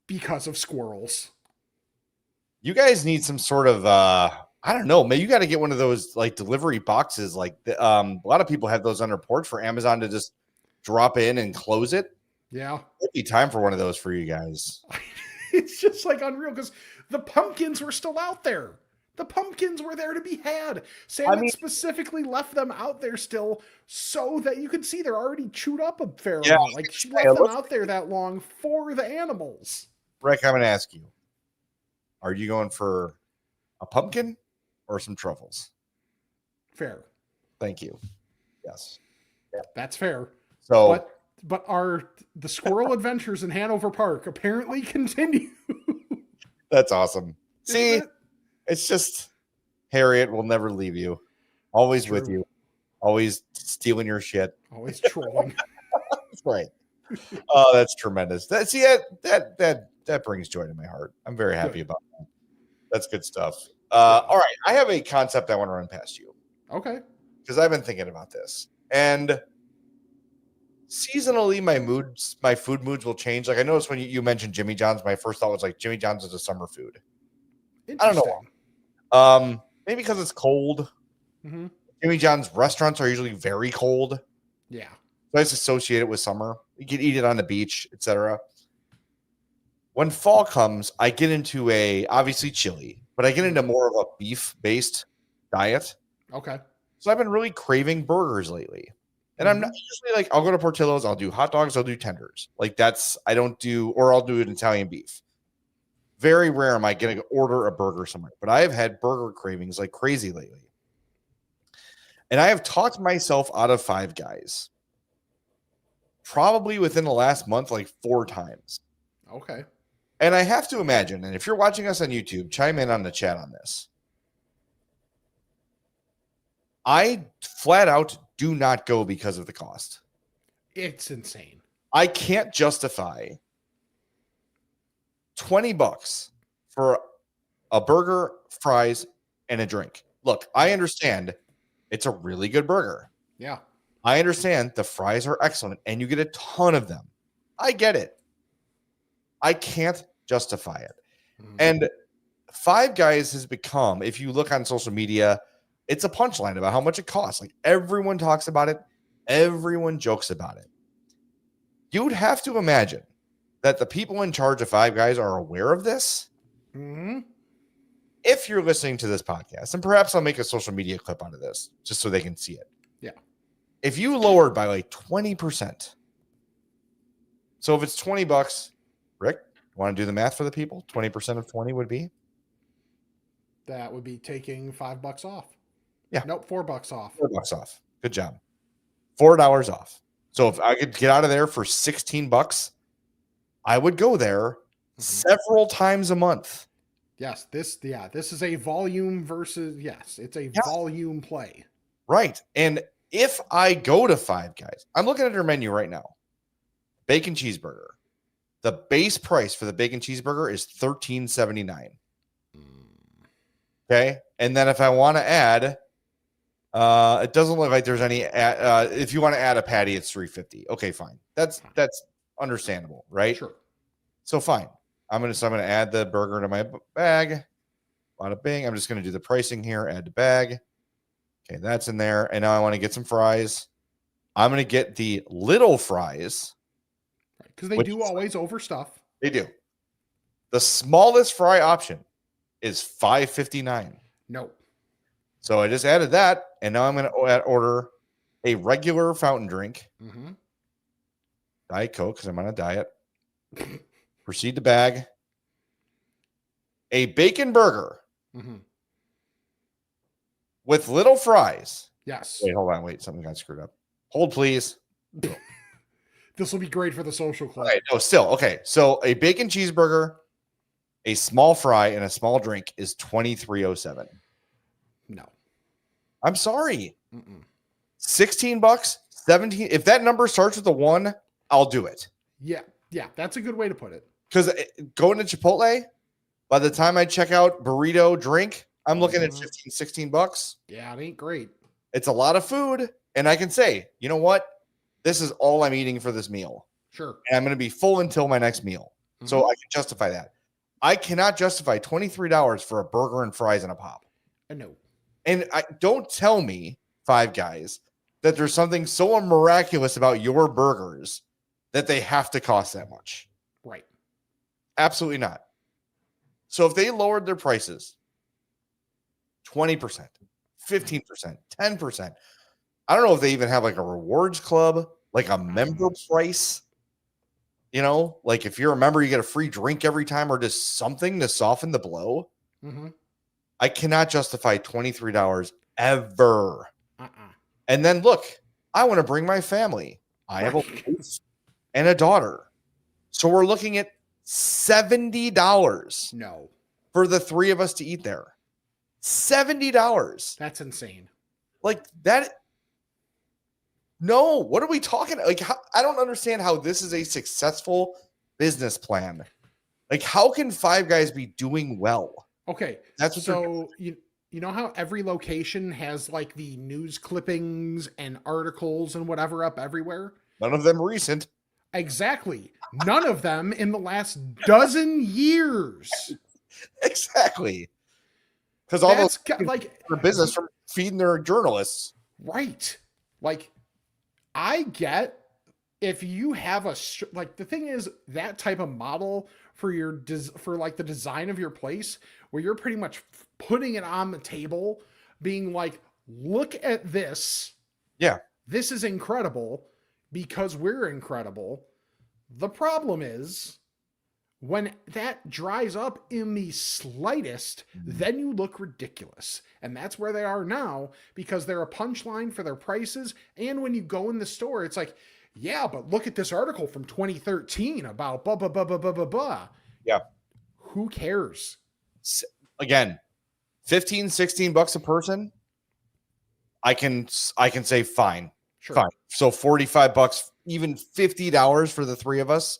because of squirrels. You guys need some sort of, I don't know, maybe you got to get one of those like delivery boxes. Like a lot of people have those on their porch for Amazon to just drop in and close it. Yeah. It'd be time for one of those for you guys. It's just like unreal because the pumpkins were still out there. The pumpkins were there to be had. Sam had specifically left them out there still so that you could see they're already chewed up a fair amount. Like she left them out there that long for the animals. Rick, I'm going to ask you, are you going for a pumpkin or some truffles? Fair. Thank you. Yes. Yeah. That's fair. So, but the squirrel adventures in Hanover Park apparently continue. That's awesome. See, it's just Harriet will never leave you. Always with you. Always stealing your shit. Always trolling. That's right. Oh, that's tremendous. That brings joy to my heart. I'm very happy about that. That's good stuff. All right. I have a concept I want to run past you. Okay. Because I've been thinking about this. And seasonally, my food moods will change. Like I noticed when you mentioned Jimmy John's, my first thought was like Jimmy John's is a summer food. I don't know. Maybe because it's cold. Mm-hmm. Jimmy John's restaurants are usually very cold. Yeah. So I just associate it with summer. You can eat it on the beach, etc. When fall comes, I get into obviously chili, but I get into more of a beef-based diet. Okay. So I've been really craving burgers lately. And I'm not usually like, I'll go to Portillo's, I'll do hot dogs, I'll do tenders. Like I'll do an Italian beef. Very rare am I going to order a burger somewhere, but I have had burger cravings like crazy lately. And I have talked myself out of Five Guys probably within the last month, like 4 times. Okay. And I have to imagine, and if you're watching us on YouTube, chime in on the chat on this. I flat out do not go because of the cost. It's insane. I can't justify $20 for a burger, fries, and a drink. Look, I understand it's a really good burger. Yeah. I understand the fries are excellent and you get a ton of them. I get it. I can't justify it. And Five Guys has become, if you look on social media, it's a punchline about how much it costs. Like everyone talks about it. Everyone jokes about it. You would have to imagine that the people in charge of Five Guys are aware of this. If you're listening to this podcast, and perhaps I'll make a social media clip out of this just so they can see it. Yeah. If you lowered by like 20%, so if it's $20, Rick, want to do the math for the people? 20% of 20 would be? That would be taking $5 off. Yeah. Nope, $4 off. $4 off. Good job. $4 off. So if I could get out of there for $16, I would go there several times a month. Yes, this is a volume versus it's a volume play. Right. And if I go to Five Guys, I'm looking at their menu right now. Bacon cheeseburger. The base price for the bacon cheeseburger is $13.79. Okay. And then if I want to add, it doesn't look like there's any, if you want to add a patty, it's $3.50. Okay, fine. That's understandable, right? Sure. So fine. I'm going to add the burger to my bag. Bada bing. I'm just going to do the pricing here. Add to bag. Okay, that's in there. And now I want to get some fries. I'm going to get the little fries. Because they do always overstuff. They do. The smallest fry option is $5.59. Nope. So I just added that. And now I'm going to order a regular fountain drink. Diet Coke, because I'm on a diet. Proceed to bag. A bacon burger with little fries. Yes. Wait, hold on. Wait, something got screwed up. Hold, please. This will be great for the social club. Okay, no, still. Okay, so a bacon cheeseburger, a small fry, and a small drink is $23.07. No. I'm sorry. $16, 17. If that number starts with a 1, I'll do it. Yeah, that's a good way to put it. Because going to Chipotle, by the time I check out burrito drink, I'm looking at $15-16. Yeah, it ain't great. It's a lot of food, and I can say, you know what? This is all I'm eating for this meal. Sure. And I'm going to be full until my next meal. So I can justify that. I cannot justify $23 for a burger and fries and a pop. No. And don't tell me, Five Guys, that there's something so miraculous about your burgers that they have to cost that much. Right. Absolutely not. So if they lowered their prices 20%, 15%, 10%, I don't know if they even have like a rewards club, like a member price. You know, like if you're a member, you get a free drink every time or just something to soften the blow. I cannot justify $23 ever. And then look, I want to bring my family. I have a wife and a daughter. So we're looking at $70 No. for the 3 of us to eat there. $70. That's insane. Like that. No, what are we talking? Like, I don't understand how this is a successful business plan. Like, how can Five Guys be doing well? Okay, That's what so you know how every location has like the news clippings and articles and whatever up everywhere? None of them recent. Exactly. None of them in the last dozen years. Exactly. Because all those like for business from feeding their journalists. Right. Like, I get if you have like the thing is that type of model for for like the design of your place where you're pretty much putting it on the table being like, look at this. Yeah. this is incredible because we're incredible. The problem is when that dries up in the slightest, then you look ridiculous. And that's where they are now because they're a punchline for their prices. And when you go in the store, it's like, yeah, but look at this article from 2013 about blah, blah, blah, blah, blah, blah, blah. Yeah. Who cares? Again, 15, 16 bucks a person. I can say fine. Sure. Fine. So 45 bucks, even $50 for the three of us,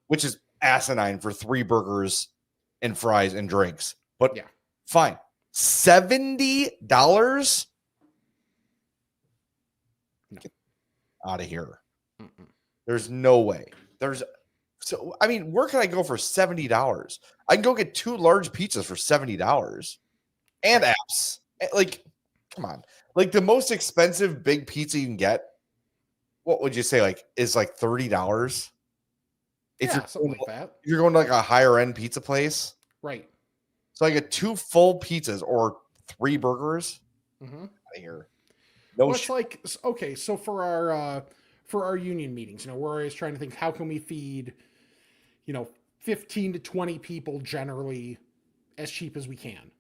which is asinine for 3 burgers and fries and drinks. But yeah, fine. $70? No. Get out of here. There's no way. I mean, where can I go for $70? I can go get 2 large pizzas for $70 and apps. Like, come on. Like the most expensive big pizza you can get, what would you say? Like, is like $30? Something like that. If you're going to like a higher end pizza place. Right. So I get 2 full pizzas or 3 burgers. Out of here. No, well, it's like, okay, so for our union meetings, we're always trying to think, how can we feed, 15 to 20 people generally as cheap as we can?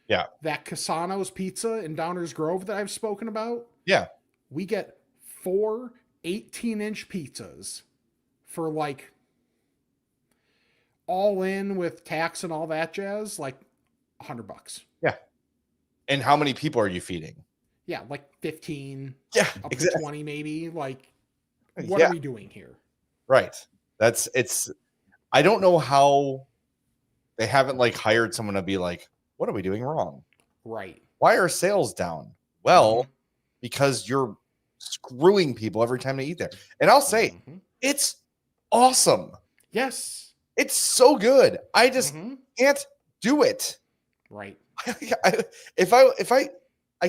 Yeah. That Casano's pizza in Downers Grove that I've spoken about. Yeah. We get 4 18-inch pizzas for like all in with tax and all that jazz, like $100. Yeah. And how many people are you feeding? Yeah, like 15. Yeah, up exactly. to 20 maybe. Like, what are we doing here? Right. I don't know how they haven't like hired someone to be like, what are we doing wrong? Right. Why are sales down? Well, because you're screwing people every time they eat there. And I'll say, it's awesome. Yes. It's so good. I just can't do it. Right. I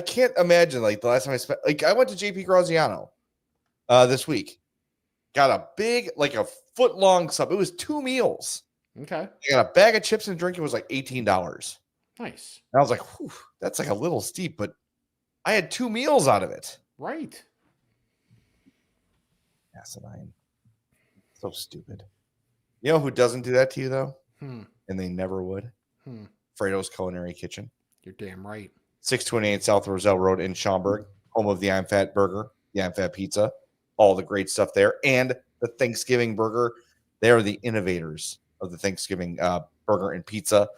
can't imagine like the last time I went to JP Graziano this week. Got a big, like a foot long sub. It was 2 meals. Okay. I got a bag of chips and drink. It was like $18. Nice. And I was like, whew, that's like a little steep, but I had 2 meals out of it. Right. Asinine. So stupid. You know who doesn't do that to you though? And they never would? Fredo's Culinary Kitchen. You're damn right. 628 South Roselle Road in Schaumburg, home of the I'm Fat Burger, the I'm Fat Pizza, all the great stuff there, and the Thanksgiving Burger. They are the innovators of the Thanksgiving burger and pizza.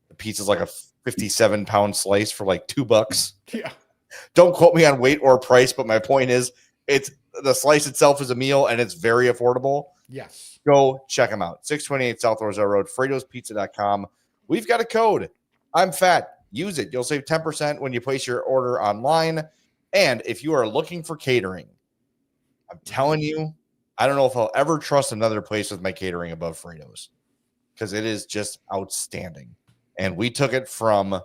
The pizza's like a 57-pound slice for like $2. Yeah. Don't quote me on weight or price, but my point is, it's the slice itself is a meal and it's very affordable. Yes. Go check them out. 628 South Roselle Road, Fredo'sPizza.com. We've got a code. I'm fat. Use it. You'll save 10% when you place your order online. And if you are looking for catering, I'm telling you, I don't know if I'll ever trust another place with my catering above Fredo's because it is just outstanding. And we took it from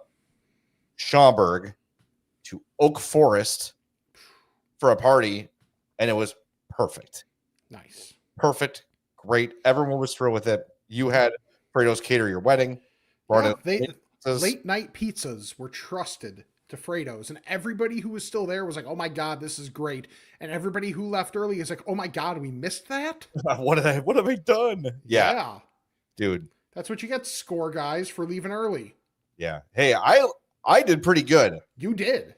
Schaumburg to Oak Forest for a party, and it was perfect. Nice. Perfect. Great. Everyone was thrilled with it. You had Fredo's cater your wedding. Late night pizzas were trusted to Fredo's, and everybody who was still there was like, oh my God, this is great. And everybody who left early is like, oh my God, we missed that? What have I done? Yeah. Dude. That's what you get, score guys, for leaving early. Yeah. Hey, I did pretty good. You did.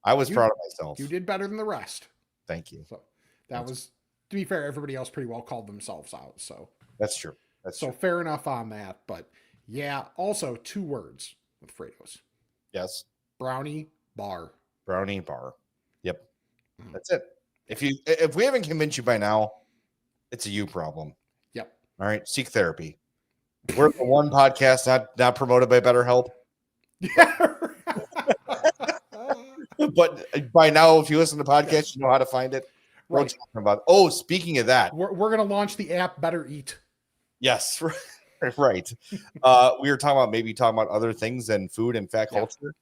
I was proud of myself. You did better than the rest. Thank you. So that was, to be fair, everybody else pretty well called themselves out. So that's true. So fair enough on that. But yeah, also 2 words with Fredo's. Yes. Brownie bar. Brownie bar. Yep. That's it. If we haven't convinced you by now, it's a you problem. Yep. All right. Seek therapy. We're the one podcast not promoted by BetterHelp. Yeah. But by now, if you listen to podcasts, you know how to find it. We're talking about. Oh, speaking of that, we're going to launch the app Better Eat. Yes. Right. We were talking about other things than food and fat culture.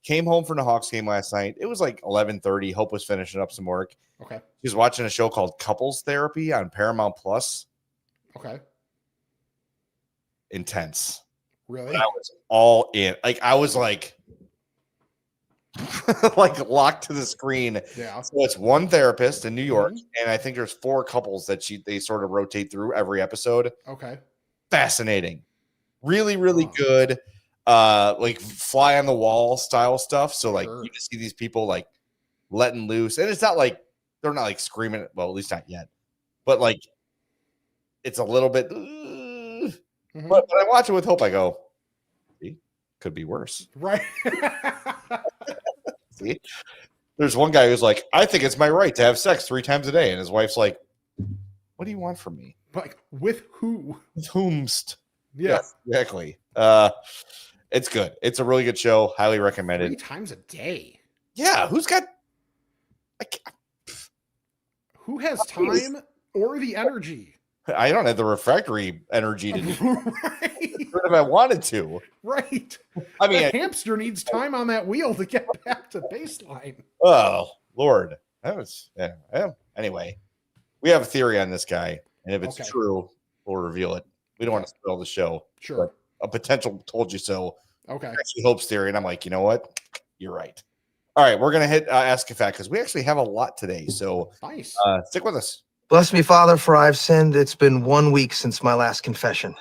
Came home from the Hawks game last night. It was like 11:30. Hope was finishing up some work. Okay. She was watching a show called Couples Therapy on Paramount Plus. Okay. Intense. Really? But I was all in. Like I was like, like locked to the screen. Yeah. So it's one therapist in New York, and I think there's 4 couples that they sort of rotate through every episode. Okay. Fascinating. Really, really good. Like fly on the wall style stuff. So like you just see these people like letting loose, and it's not like they're not like screaming. Well, at least not yet. But like it's a little bit. But when I watch it with hope, I go, see, could be worse. Right. See, there's one guy who's like, I think it's my right to have sex 3 times a day, and his wife's like, what do you want from me? Like with who? With whomst? Yeah. Yes, exactly. It's good. It's a really good show. Highly recommended. 3 times a day. Yeah, who's got? Who has time or the energy? I don't have the refractory energy to do Right. it if I wanted to. Right. I mean, the hamster needs time on that wheel to get back to baseline. Oh Lord, that was Anyway, we have a theory on this guy, and if it's true, we'll reveal it. We don't want to spoil the show. Sure. A potential told you so. Okay. Actually, Hope's theory, and I'm like, you know what? You're right. All right, we're gonna hit Ask a Fact because we actually have a lot today. So nice. Stick with us. Bless me, Father, for I've sinned. It's been 1 week since my last confession.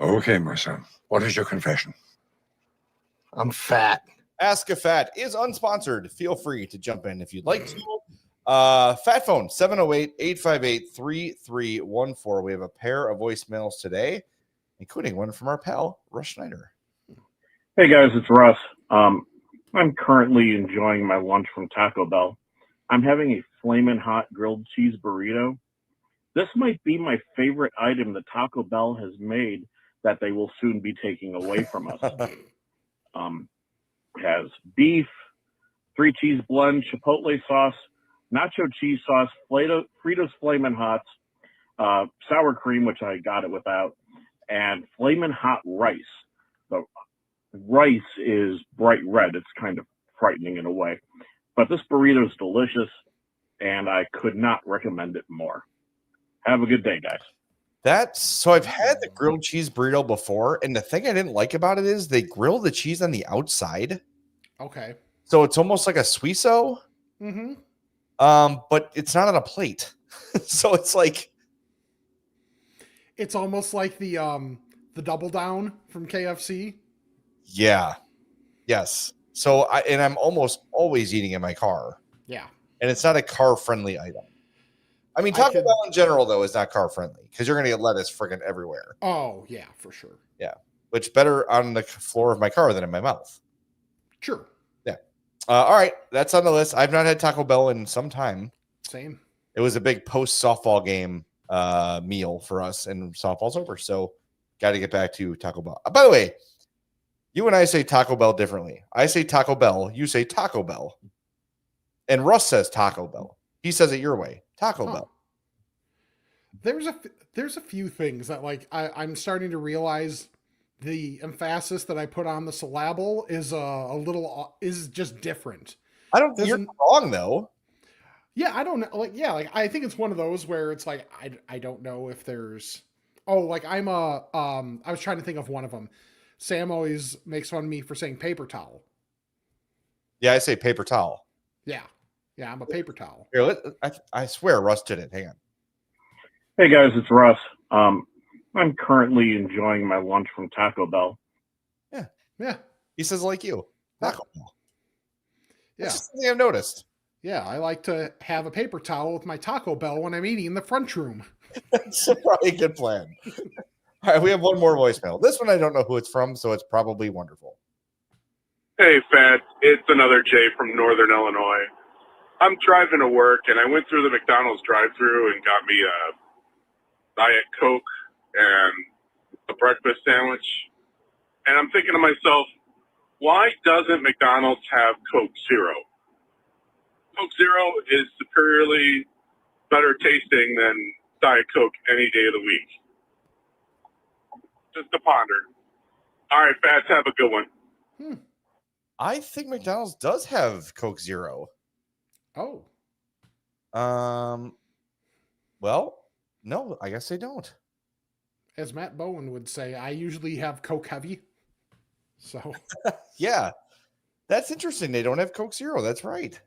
Okay, my son. What is your confession? I'm fat. Ask a Fat is unsponsored. Feel free to jump in if you'd like to. Fat phone 708-858-3314. We have a pair of voicemails today, including one from our pal Russ Schneider. Hey guys, it's Russ. I'm currently enjoying my lunch from Taco Bell. I'm having a flaming hot grilled cheese burrito. This might be my favorite item that Taco Bell has made that they will soon be taking away from us. Has beef, 3 cheese blend, chipotle sauce, nacho cheese sauce, Fritos Flamin' Hots, sour cream, which I got it without, and flamin' hot rice. The rice is bright red. It's kind of frightening in a way. But this burrito is delicious, and I could not recommend it more. Have a good day, guys. So I've had the grilled cheese burrito before, and the thing I didn't like about it is they grill the cheese on the outside. Okay. So it's almost like a suizo. Mm-hmm. But it's not on a plate. So it's like it's almost like the double down from KFC. Yeah. Yes. So I'm almost always eating in my car. Yeah. And it's not a car friendly item. I mean, Taco Bell in general, though, is not car friendly because you're going to get lettuce friggin' everywhere. Oh, yeah, for sure. Yeah. Which better on the floor of my car than in my mouth. Sure. Yeah. All right. That's on the list. I've not had Taco Bell in some time. Same. It was a big post softball game meal for us, and softball's over. So got to get back to Taco Bell. By the way, you and I say Taco Bell differently. I say Taco Bell. You say Taco Bell. And Russ says Taco Bell. He says it your way. Taco Bell. There's a few things that I'm starting to realize the emphasis that I put on the syllable is is just different. You're wrong though. Yeah, I don't know. I think it's one of those where it's like I don't know if there's I was trying to think of one of them. Sam always makes fun of me for saying paper towel. Yeah, I say paper towel. Yeah, I'm a paper towel. Here, I swear Russ did it. Hang on. Hey guys, it's Russ. I'm currently enjoying my lunch from Taco Bell. Yeah. He says like you. Taco Bell. Yeah. That's just something I've noticed. Yeah, I like to have a paper towel with my Taco Bell when I'm eating in the front room. That's probably a good plan. All right, we have one more voicemail. This one I don't know who it's from, so it's probably wonderful. Hey, Fat. It's another Jay from Northern Illinois. I'm driving to work, and I went through the McDonald's drive-thru and got me a Diet Coke and a breakfast sandwich. And I'm thinking to myself, why doesn't McDonald's have Coke Zero? Coke Zero is superiorly better tasting than Diet Coke any day of the week. Just a ponder. All right, Fats, have a good one. I think McDonald's does have Coke Zero. Oh. Well, no, I guess they don't. As Matt Bowen would say, I usually have Coke Heavy. So yeah. That's interesting. They don't have Coke Zero. That's right.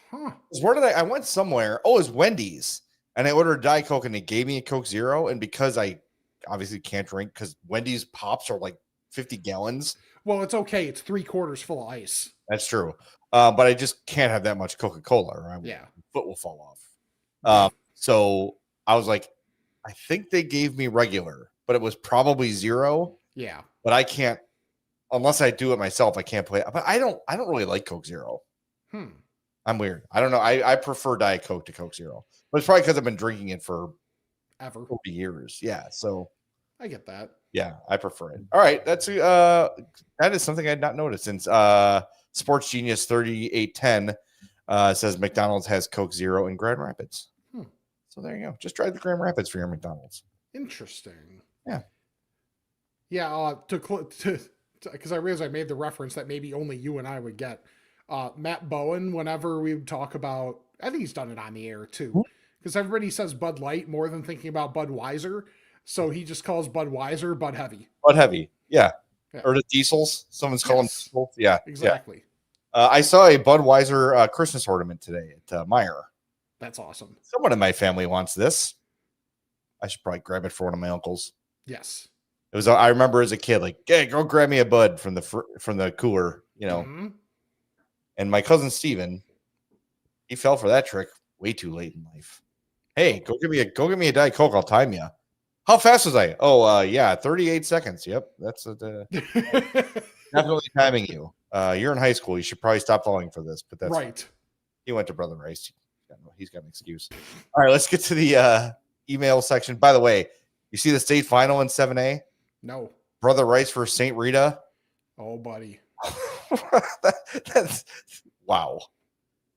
Huh. 'Cause where did I went somewhere. Oh, it was Wendy's. And I ordered Diet Coke and they gave me a Coke Zero. And because I obviously can't drink because Wendy's pops are like 50 gallons. Well, it's okay. It's 3/4 full of ice. That's true. But I just can't have that much Coca-Cola or my foot will fall off. So I was like, I think they gave me regular, but it was probably zero. Yeah. But I can't, unless I do it myself, I can't play it. But I don't really like Coke Zero. I'm weird. I don't know. I prefer Diet Coke to Coke Zero. But it's probably because I've been drinking it for ever 40 years. Yeah. So I get that. Yeah, I prefer it. All right. That's that is something I had not noticed since Sports Genius 3810 says McDonald's has Coke Zero in Grand Rapids. So there you go. Just try the Grand Rapids for your McDonald's. Interesting. Yeah. Yeah. Because I realized I made the reference that maybe only you and I would get. Matt Bowen, whenever we would talk about, I think he's done it on the air too, because everybody says Bud Light more than thinking about Budweiser. So he just calls Budweiser Bud Heavy. Bud Heavy. Yeah. Or the diesels. Someone's calling diesels. Yeah. Exactly. Yeah. I saw a Budweiser Christmas ornament today at Meyer. That's awesome. Someone in my family wants this. I should probably grab it for one of my uncles. Yes. It was. I remember as a kid, like, hey, go grab me a Bud from the cooler, you know. Mm-hmm. And my cousin Steven, he fell for that trick way too late in life. Hey, go give me a Diet Coke. I'll time you. How fast was I? Oh, yeah, 38 seconds. Yep, that's definitely timing you. You're in high school. You should probably stop falling for this. But that's right. Fine. He went to Brother Rice. He's got an excuse. All right, let's get to the email section. By the way, you see the state final in 7A? No. Brother Rice versus St. Rita. Oh, buddy. That's wow.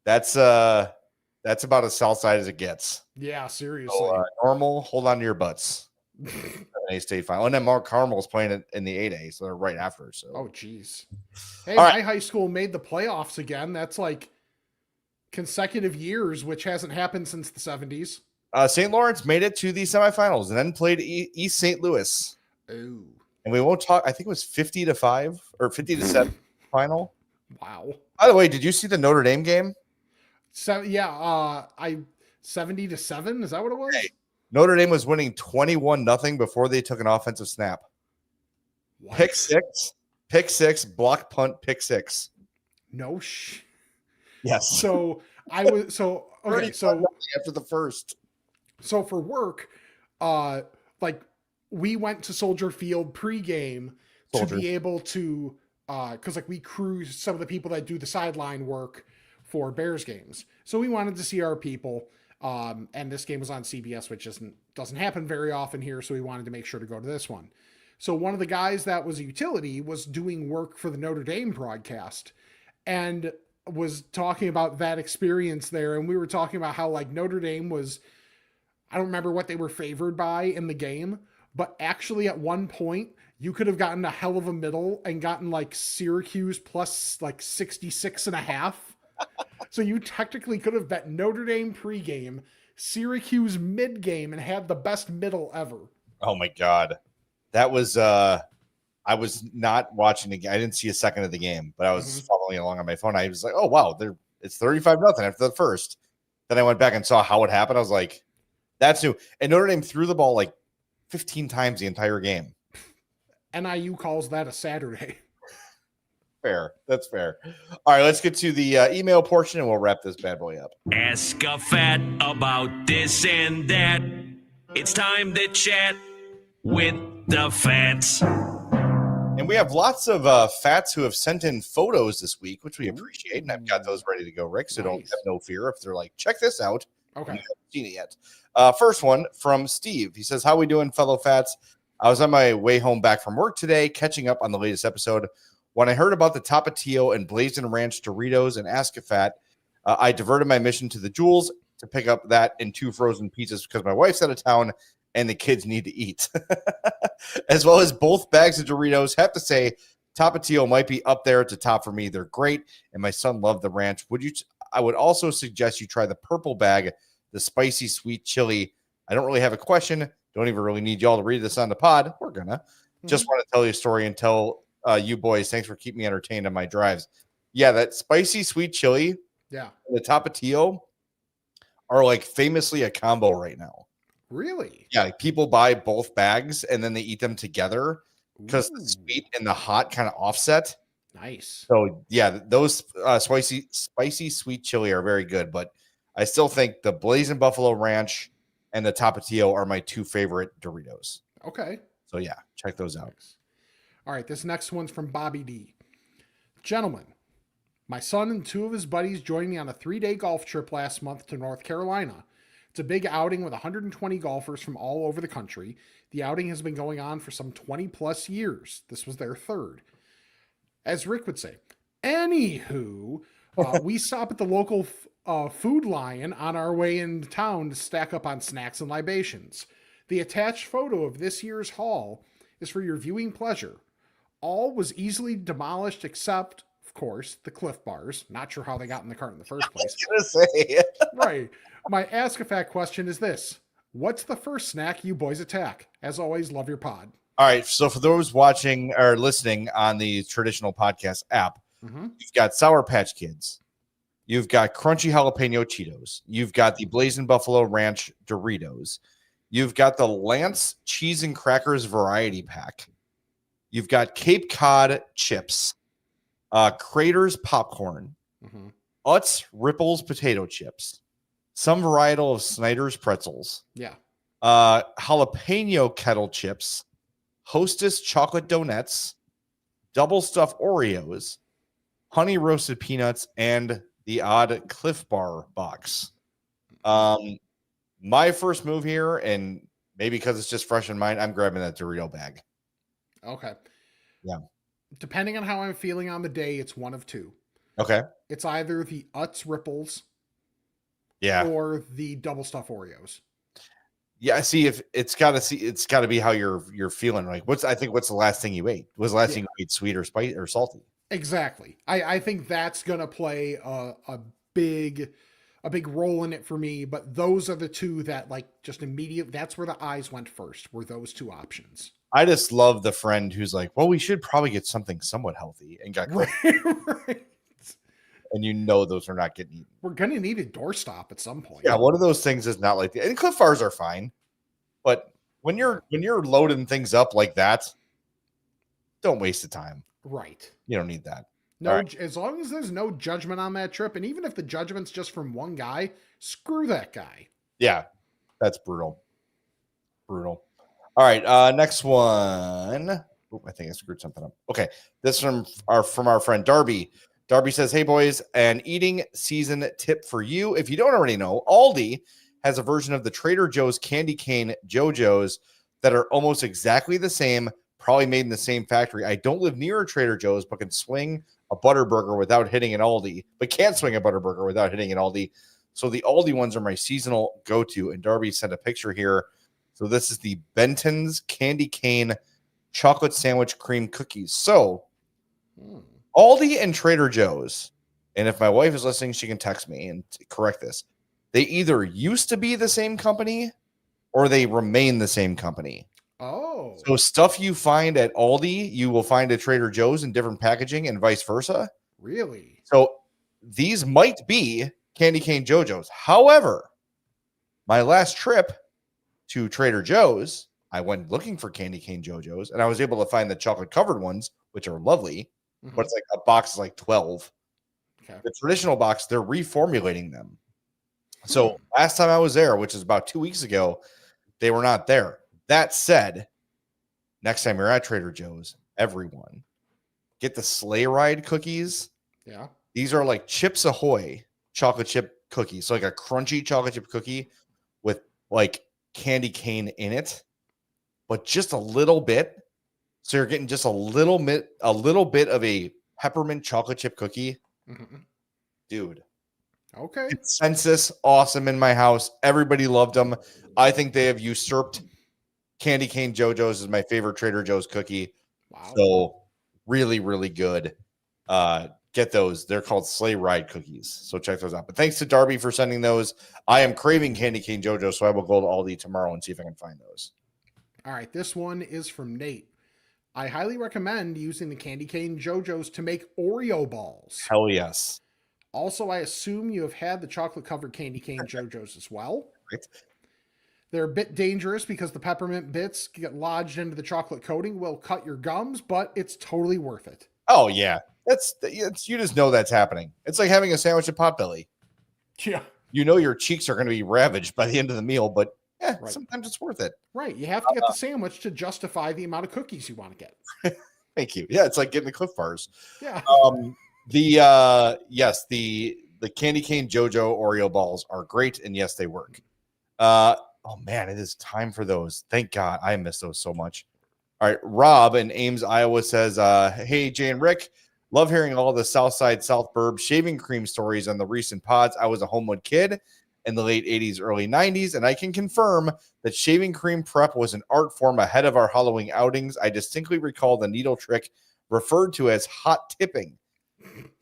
That's about as south side as it gets. Yeah, seriously. So, normal. Hold on to your butts. A state final, and then Mark Carmel's playing it in the 8A, so they're right after. So, oh, geez. Hey, all my right. high school made the playoffs again. That's like consecutive years, which hasn't happened since the 70s. St. Lawrence made it to the semifinals and then played East St. Louis. Oh. And we won't talk. I think it was 50-5 or 50-7 final. Wow. By the way, did you see the Notre Dame game? So yeah, 70-7. Is that what it was? Hey, Notre Dame was winning 21-0 before they took an offensive snap. What? Pick six, block punt, pick six. No Yes. So okay. So after the first. So for work, like we went to Soldier Field pregame to be able to, because like we cruise some of the people that do the sideline work for Bears games. So we wanted to see our people. And this game was on CBS, which doesn't happen very often here. So we wanted to make sure to go to this one. So one of the guys that was a utility was doing work for the Notre Dame broadcast and was talking about that experience there. And we were talking about how like Notre Dame was, I don't remember what they were favored by in the game, but actually at one point you could have gotten a hell of a middle and gotten like Syracuse plus like 66.5. So you technically could have bet Notre Dame pregame, Syracuse mid-game, and had the best middle ever. Oh my God. That was I was not watching the game. I didn't see a second of the game, but I was following along on my phone. I was like, oh wow, it's 35-0 after the first. Then I went back and saw how it happened. I was like, that's new. And Notre Dame threw the ball like 15 times the entire game. NIU calls that a Saturday. Fair. That's fair. All right, let's get to the email portion and we'll wrap this bad boy up. Ask a fat about this and that. It's time to chat with the fats. And we have lots of fats who have sent in photos this week, which we appreciate. And I've got those ready to go, Rick. So don't have no fear if they're like, check this out. Okay. You haven't seen it yet. First one from Steve. He says, how we doing, fellow fats? I was on my way home back from work today, catching up on the latest episode. When I heard about the Tapatio and Blazing Ranch Doritos and Ask a Fat, I diverted my mission to the Jewels to pick up that and 2 frozen pizzas because my wife's out of town and the kids need to eat. As well as both bags of Doritos. Have to say, Tapatio might be up there at the top for me. They're great, and my son loved the ranch. I would also suggest you try the purple bag, the spicy sweet chili. I don't really have a question. Don't even really need y'all to read this on the pod. We're gonna. Just want to tell you a story and tell you boys. Thanks for keeping me entertained on my drives. Yeah, that spicy sweet chili, Yeah. the Tapatio are like famously a combo right now. Really? Yeah, people buy both bags and then they eat them together because the Ooh, sweet and the hot kind of offset. nice. So yeah, those spicy sweet chili are very good, but I still think the Blazing Buffalo Ranch and the Tapatio are my two favorite Doritos. Okay. So yeah, check those out. Thanks. All right, this next one's from Bobby D. Gentlemen, my son and two of his buddies joined me on a 3-day golf trip last month to North Carolina. It's a big outing with 120 golfers from all over the country. The outing has been going on for some 20 plus years. This was their third. As Rick would say, anywho, we stop at the local Food Lion on our way into town to stack up on snacks and libations. The attached photo of this year's haul is for your viewing pleasure. All was easily demolished except, of course, the Cliff Bars. Not sure how they got in the cart in the first place. I was gonna say. Right. My Ask a Fact question is this. What's the first snack you boys attack? As always, love your pod. All right. So for those watching or listening on the traditional podcast app, you've got Sour Patch Kids. You've got Crunchy Jalapeno Cheetos. You've got the Blazing Buffalo Ranch Doritos. You've got the Lance Cheese and Crackers Variety Pack. You've got Cape Cod Chips. Craters Popcorn. Utz Ripples Potato Chips. Some varietal of Snyder's Pretzels. Yeah. Jalapeno Kettle Chips. Hostess Chocolate Donuts. Double Stuffed Oreos. Honey Roasted Peanuts. And the odd Cliff Bar box. My first move here, and maybe because it's just fresh in mind, I'm grabbing that Dorito bag. Okay. Yeah. Depending on how I'm feeling on the day, it's one of two. Okay. It's either the Utz Ripples or the double stuff Oreos. Yeah, see if it's got to be how you're feeling. Like what's the last thing you ate? Was the last thing you ate sweet or spicy or salty? Exactly. I think that's gonna play a big role in it for me. But those are the two that like just immediate. That's where the eyes went first. Were those two options? I just love the friend who's like, well, we should probably get something somewhat healthy and got right. And those are not getting eaten. We're gonna need a doorstop at some point. Yeah, one of those things is not like that. And Cliff Bars are fine, but when you're loading things up like that, don't waste the time. Right. You don't need that. No, right. As long as there's no judgment on that trip, and even if the judgment's just from one guy, screw that guy. Yeah, that's brutal. Brutal. All right, next one. Oop, I think I screwed something up. Okay, this from our friend Darby. Darby says, "Hey boys, an eating season tip for you. If you don't already know, Aldi has a version of the Trader Joe's candy cane JoJo's that are almost exactly the same, probably made in the same factory. I don't live near a Trader Joe's, but can swing a Butterburger without hitting an Aldi, but can't swing a Butterburger without hitting an Aldi. So the Aldi ones are my seasonal go-to." And Darby sent a picture here. So this is the Benton's Candy Cane Chocolate Sandwich Cream Cookies. So Aldi and Trader Joe's, and if my wife is listening, she can text me and correct this. They either used to be the same company or they remain the same company. Oh. So stuff you find at Aldi, you will find at Trader Joe's in different packaging and vice versa. Really? So these might be Candy Cane JoJo's. However, my last trip to Trader Joe's, I went looking for Candy Cane JoJo's, and I was able to find the chocolate covered ones, which are lovely, but it's like a box is like 12. Okay. The traditional box, they're reformulating them. So last time I was there, which is about 2 weeks ago, they were not there. That said, next time you're at Trader Joe's, everyone get the sleigh ride cookies. Yeah. These are like Chips Ahoy chocolate chip cookies. So like a crunchy chocolate chip cookie with like candy cane in it, but just a little bit. So you're getting just a little bit of a peppermint chocolate chip cookie. Dude. Okay. Consensus awesome in my house. Everybody loved them. I think they have usurped Candy Cane JoJo's as my favorite Trader Joe's cookie. Wow. So really, really good. Get those. They're called sleigh ride cookies. So check those out. But thanks to Darby for sending those. I am craving Candy Cane JoJo, so I will go to Aldi tomorrow and see if I can find those. All right. This one is from Nate. I highly recommend using the candy cane JoJo's to make Oreo balls. Hell yes. Also, I assume you have had the chocolate covered candy cane JoJo's as well. Right. They're a bit dangerous because the peppermint bits get lodged into the chocolate coating, will cut your gums, but it's totally worth it. Oh yeah, it's you just know that's happening. It's like having a sandwich at Potbelly. Yeah. You know your cheeks are going to be ravaged by the end of the meal, but Right. sometimes it's worth it. Right. You have to get the sandwich to justify the amount of cookies you want to get. Thank you. Yeah, it's like getting the Cliff Bars. Yeah. The candy cane JoJo Oreo balls are great, and yes, they work. Oh man, it is time for those. Thank God, I miss those so much. All right, Rob in Ames, Iowa says, "Hey Jay and Rick, love hearing all the Southside South Burb shaving cream stories on the recent pods. I was a Homewood kid in the late 80s, early 90s, and I can confirm that shaving cream prep was an art form ahead of our Halloween outings. I distinctly recall the needle trick referred to as hot tipping.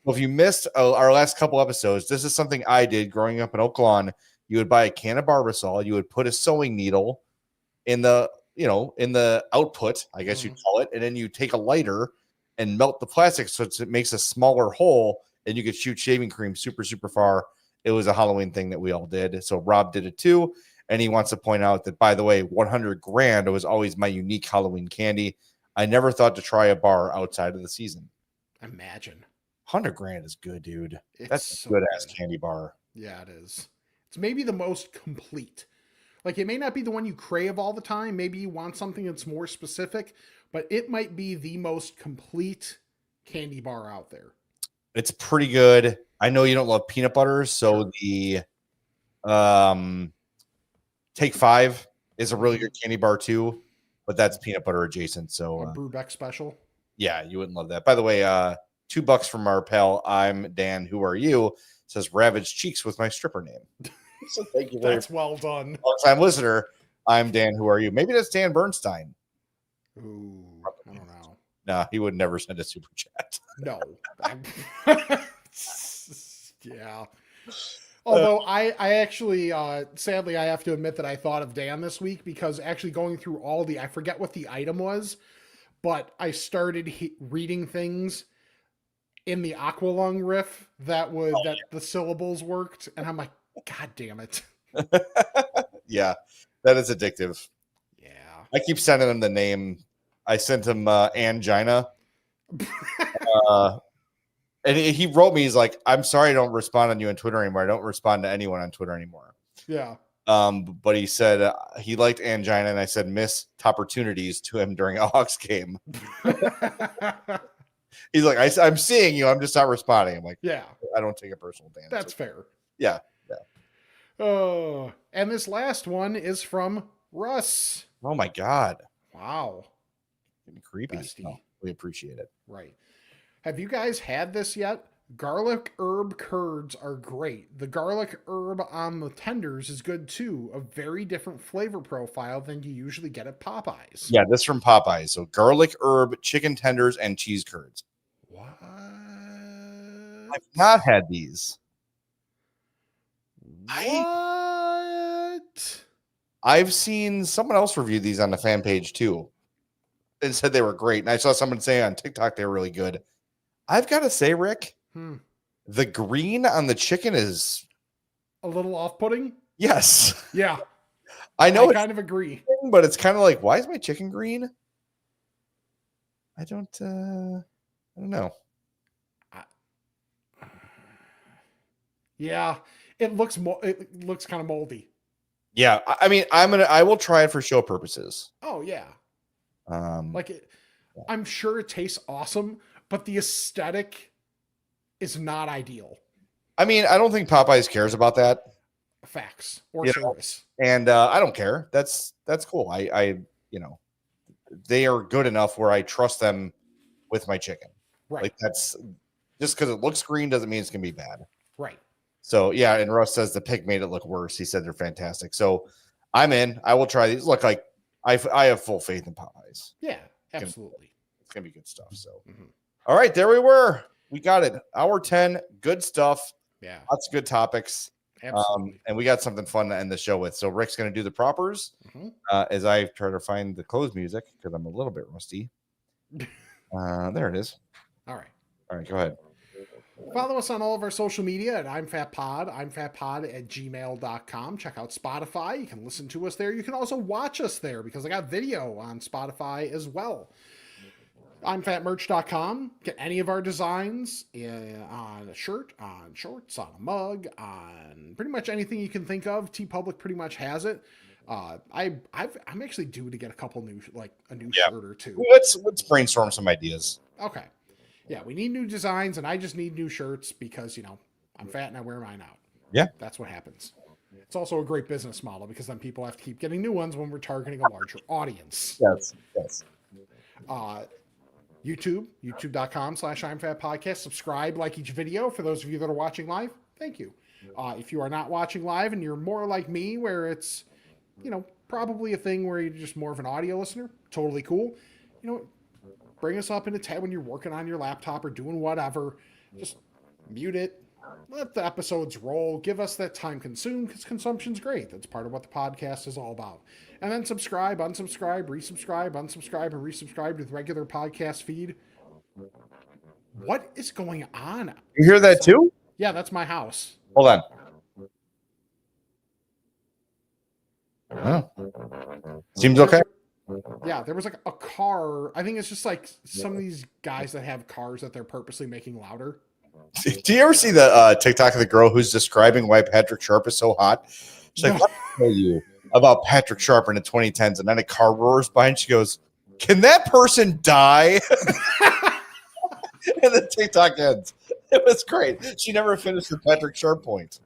Well, if you missed our last couple episodes, this is something I did growing up in Oak Lawn. You would buy a can of Barbasol, you would put a sewing needle in the output, I guess you'd call it, and then you take a lighter and melt the plastic so it makes a smaller hole, and you could shoot shaving cream super, super far. It was a Halloween thing that we all did. So Rob did it too. And he wants to point out that, by the way, 100 grand was always my unique Halloween candy. I never thought to try a bar outside of the season. Imagine. 100 grand is good, dude. It's That's a so good ass good. candy bar. Yeah, it is. It's maybe the most complete. Like, it may not be the one you crave all the time. Maybe you want something that's more specific, but it might be the most complete candy bar out there. It's pretty good. I know you don't love peanut butter, so the Take 5 is a really good candy bar too, but that's peanut butter adjacent. So A Brubeck special. yeah, you wouldn't love that. By the way, $2 from our pal, I'm Dan, who are you? Says Ravaged Cheeks with my stripper name. So thank you very much. That's well done. Long-time listener, I'm Dan, who are you? Maybe that's Dan Bernstein. Ooh, I don't know. Nah, he would never send a super chat. No. Yeah. Although I actually, sadly, I have to admit that I thought of Dan this week because actually going through all I forget what the item was, but I started reading things in the Aqualung riff that the syllables worked, and I'm like, God damn it. Yeah, that is addictive. Yeah. I keep sending him the name. I sent him Angina. And he wrote me, he's like, I'm sorry I don't respond on you on Twitter anymore. I don't respond to anyone on Twitter anymore. Yeah. But he said he liked Angina, and I said missed opportunities to him during a Hawks game. He's like, I'm seeing you. I'm just not responding. I'm like, yeah. I don't take it personal, Dan. That's fair. Yeah. Oh, and this last one is from Russ. Oh my God. Wow. Getting creepy. Bestie. Oh, we appreciate it. Right. Have you guys had this yet? Garlic herb curds are great. The garlic herb on the tenders is good too. A very different flavor profile than you usually get at Popeyes. Yeah, this from Popeyes. So garlic herb, chicken tenders, and cheese curds. What? I've not had these. What? I've seen someone else review these on the fan page too and said they were great. And I saw someone say on TikTok they were really good. I've got to say, Rick, the green on the chicken is a little off-putting. Yes. Yeah. I know. I kind of agree. But it's kind of like, why is my chicken green? I don't know. Yeah. It looks kind of moldy. Yeah, I mean, I will try it for show purposes. Oh yeah. I'm sure it tastes awesome, but the aesthetic is not ideal. I mean, I don't think Popeyes cares about that. Facts or service. And I don't care. That's cool. I they are good enough where I trust them with my chicken. Right. Like that's just because it looks green doesn't mean it's gonna be bad. Right. So yeah, and Russ says the pig made it look worse. He said they're fantastic. So I'm in. I will try these. Look, like I have full faith in Popeyes. Yeah, absolutely. It's gonna be good stuff. So all right, there we were. We got it. Hour 10, good stuff. Yeah. Lots of good topics. Absolutely. And we got something fun to end the show with. So Rick's gonna do the propers as I try to find the close music because I'm a little bit rusty. There it is. All right. All right, go ahead. Follow us on all of our social media at I'mFatPod, I'mFatPod@gmail.com. Check out Spotify. You can listen to us there. You can also watch us there because I got video on Spotify as well. I'mFatMerch.com. Get any of our designs on a shirt, on shorts, on a mug, on pretty much anything you can think of. TeePublic pretty much has it. I'm actually due to get a couple new, like a new shirt or two. Let's brainstorm some ideas. Okay. Yeah, we need new designs, and I just need new shirts because, you know, I'm fat and I wear mine out. Yeah. That's what happens. It's also a great business model because then people have to keep getting new ones when we're targeting a larger audience. Yes. YouTube, youtube.com/I'mFatPodcast. Subscribe, like each video. For those of you that are watching live, thank you. If you are not watching live and you're more like me, where it's, you know, probably a thing where you're just more of an audio listener, totally cool. You know, bring us up in a tab when you're working on your laptop or doing whatever. Just mute it. Let the episodes roll. Give us that time consumed because consumption's great. That's part of what the podcast is all about. And then subscribe, unsubscribe, resubscribe, unsubscribe, and resubscribe to the regular podcast feed. What is going on? You hear that too? Yeah, that's my house. Hold on. Oh. Seems okay. Yeah, there was like a car. I think it's just like some of these guys that have cars that they're purposely making louder. Do you ever see the TikTok of the girl who's describing why Patrick Sharp is so hot? She's like, "What tell you about Patrick Sharp in the 2010s?" And then a car roars by, and she goes, "Can that person die?" And the TikTok ends. It was great. She never finished the Patrick Sharp point.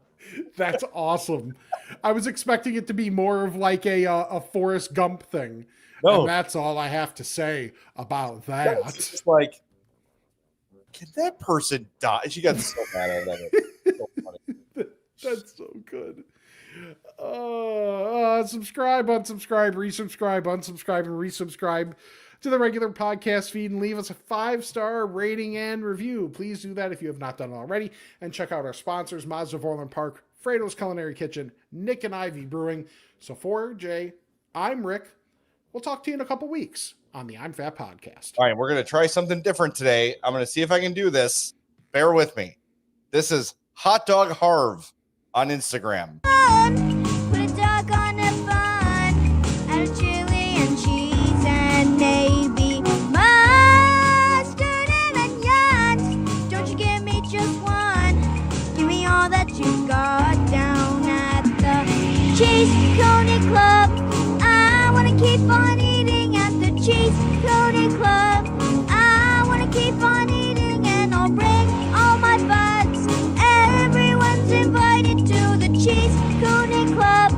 That's awesome. I was expecting it to be more of like a Forrest Gump thing. No. And that's all I have to say about that. It's just like, can that person die? She got so mad at it. So funny. That's so good. Subscribe, unsubscribe, resubscribe, unsubscribe, and resubscribe to the regular podcast feed and leave us a 5-star rating and review. Please do that if you have not done it already. And check out our sponsors, Mazda of Orland Park, Fredo's Culinary Kitchen, Nick and Ivy Brewing. So for Jay, I'm Rick. We'll talk to you in a couple weeks on the I'm Fat Podcast. All right, we're going to try something different today. I'm going to see if I can do this. Bear with me. This is Hot Dog Harv on Instagram. Put a dog on a bun, add a chili and cheese and maybe mustard and onions. Don't you give me just one, give me all that you got down at the Cheese Coney Club. I want to keep on eating at the Cheese Coney Club. I want to keep on eating and I'll bring all my buds. Everyone's invited to the Cheese Coney Club.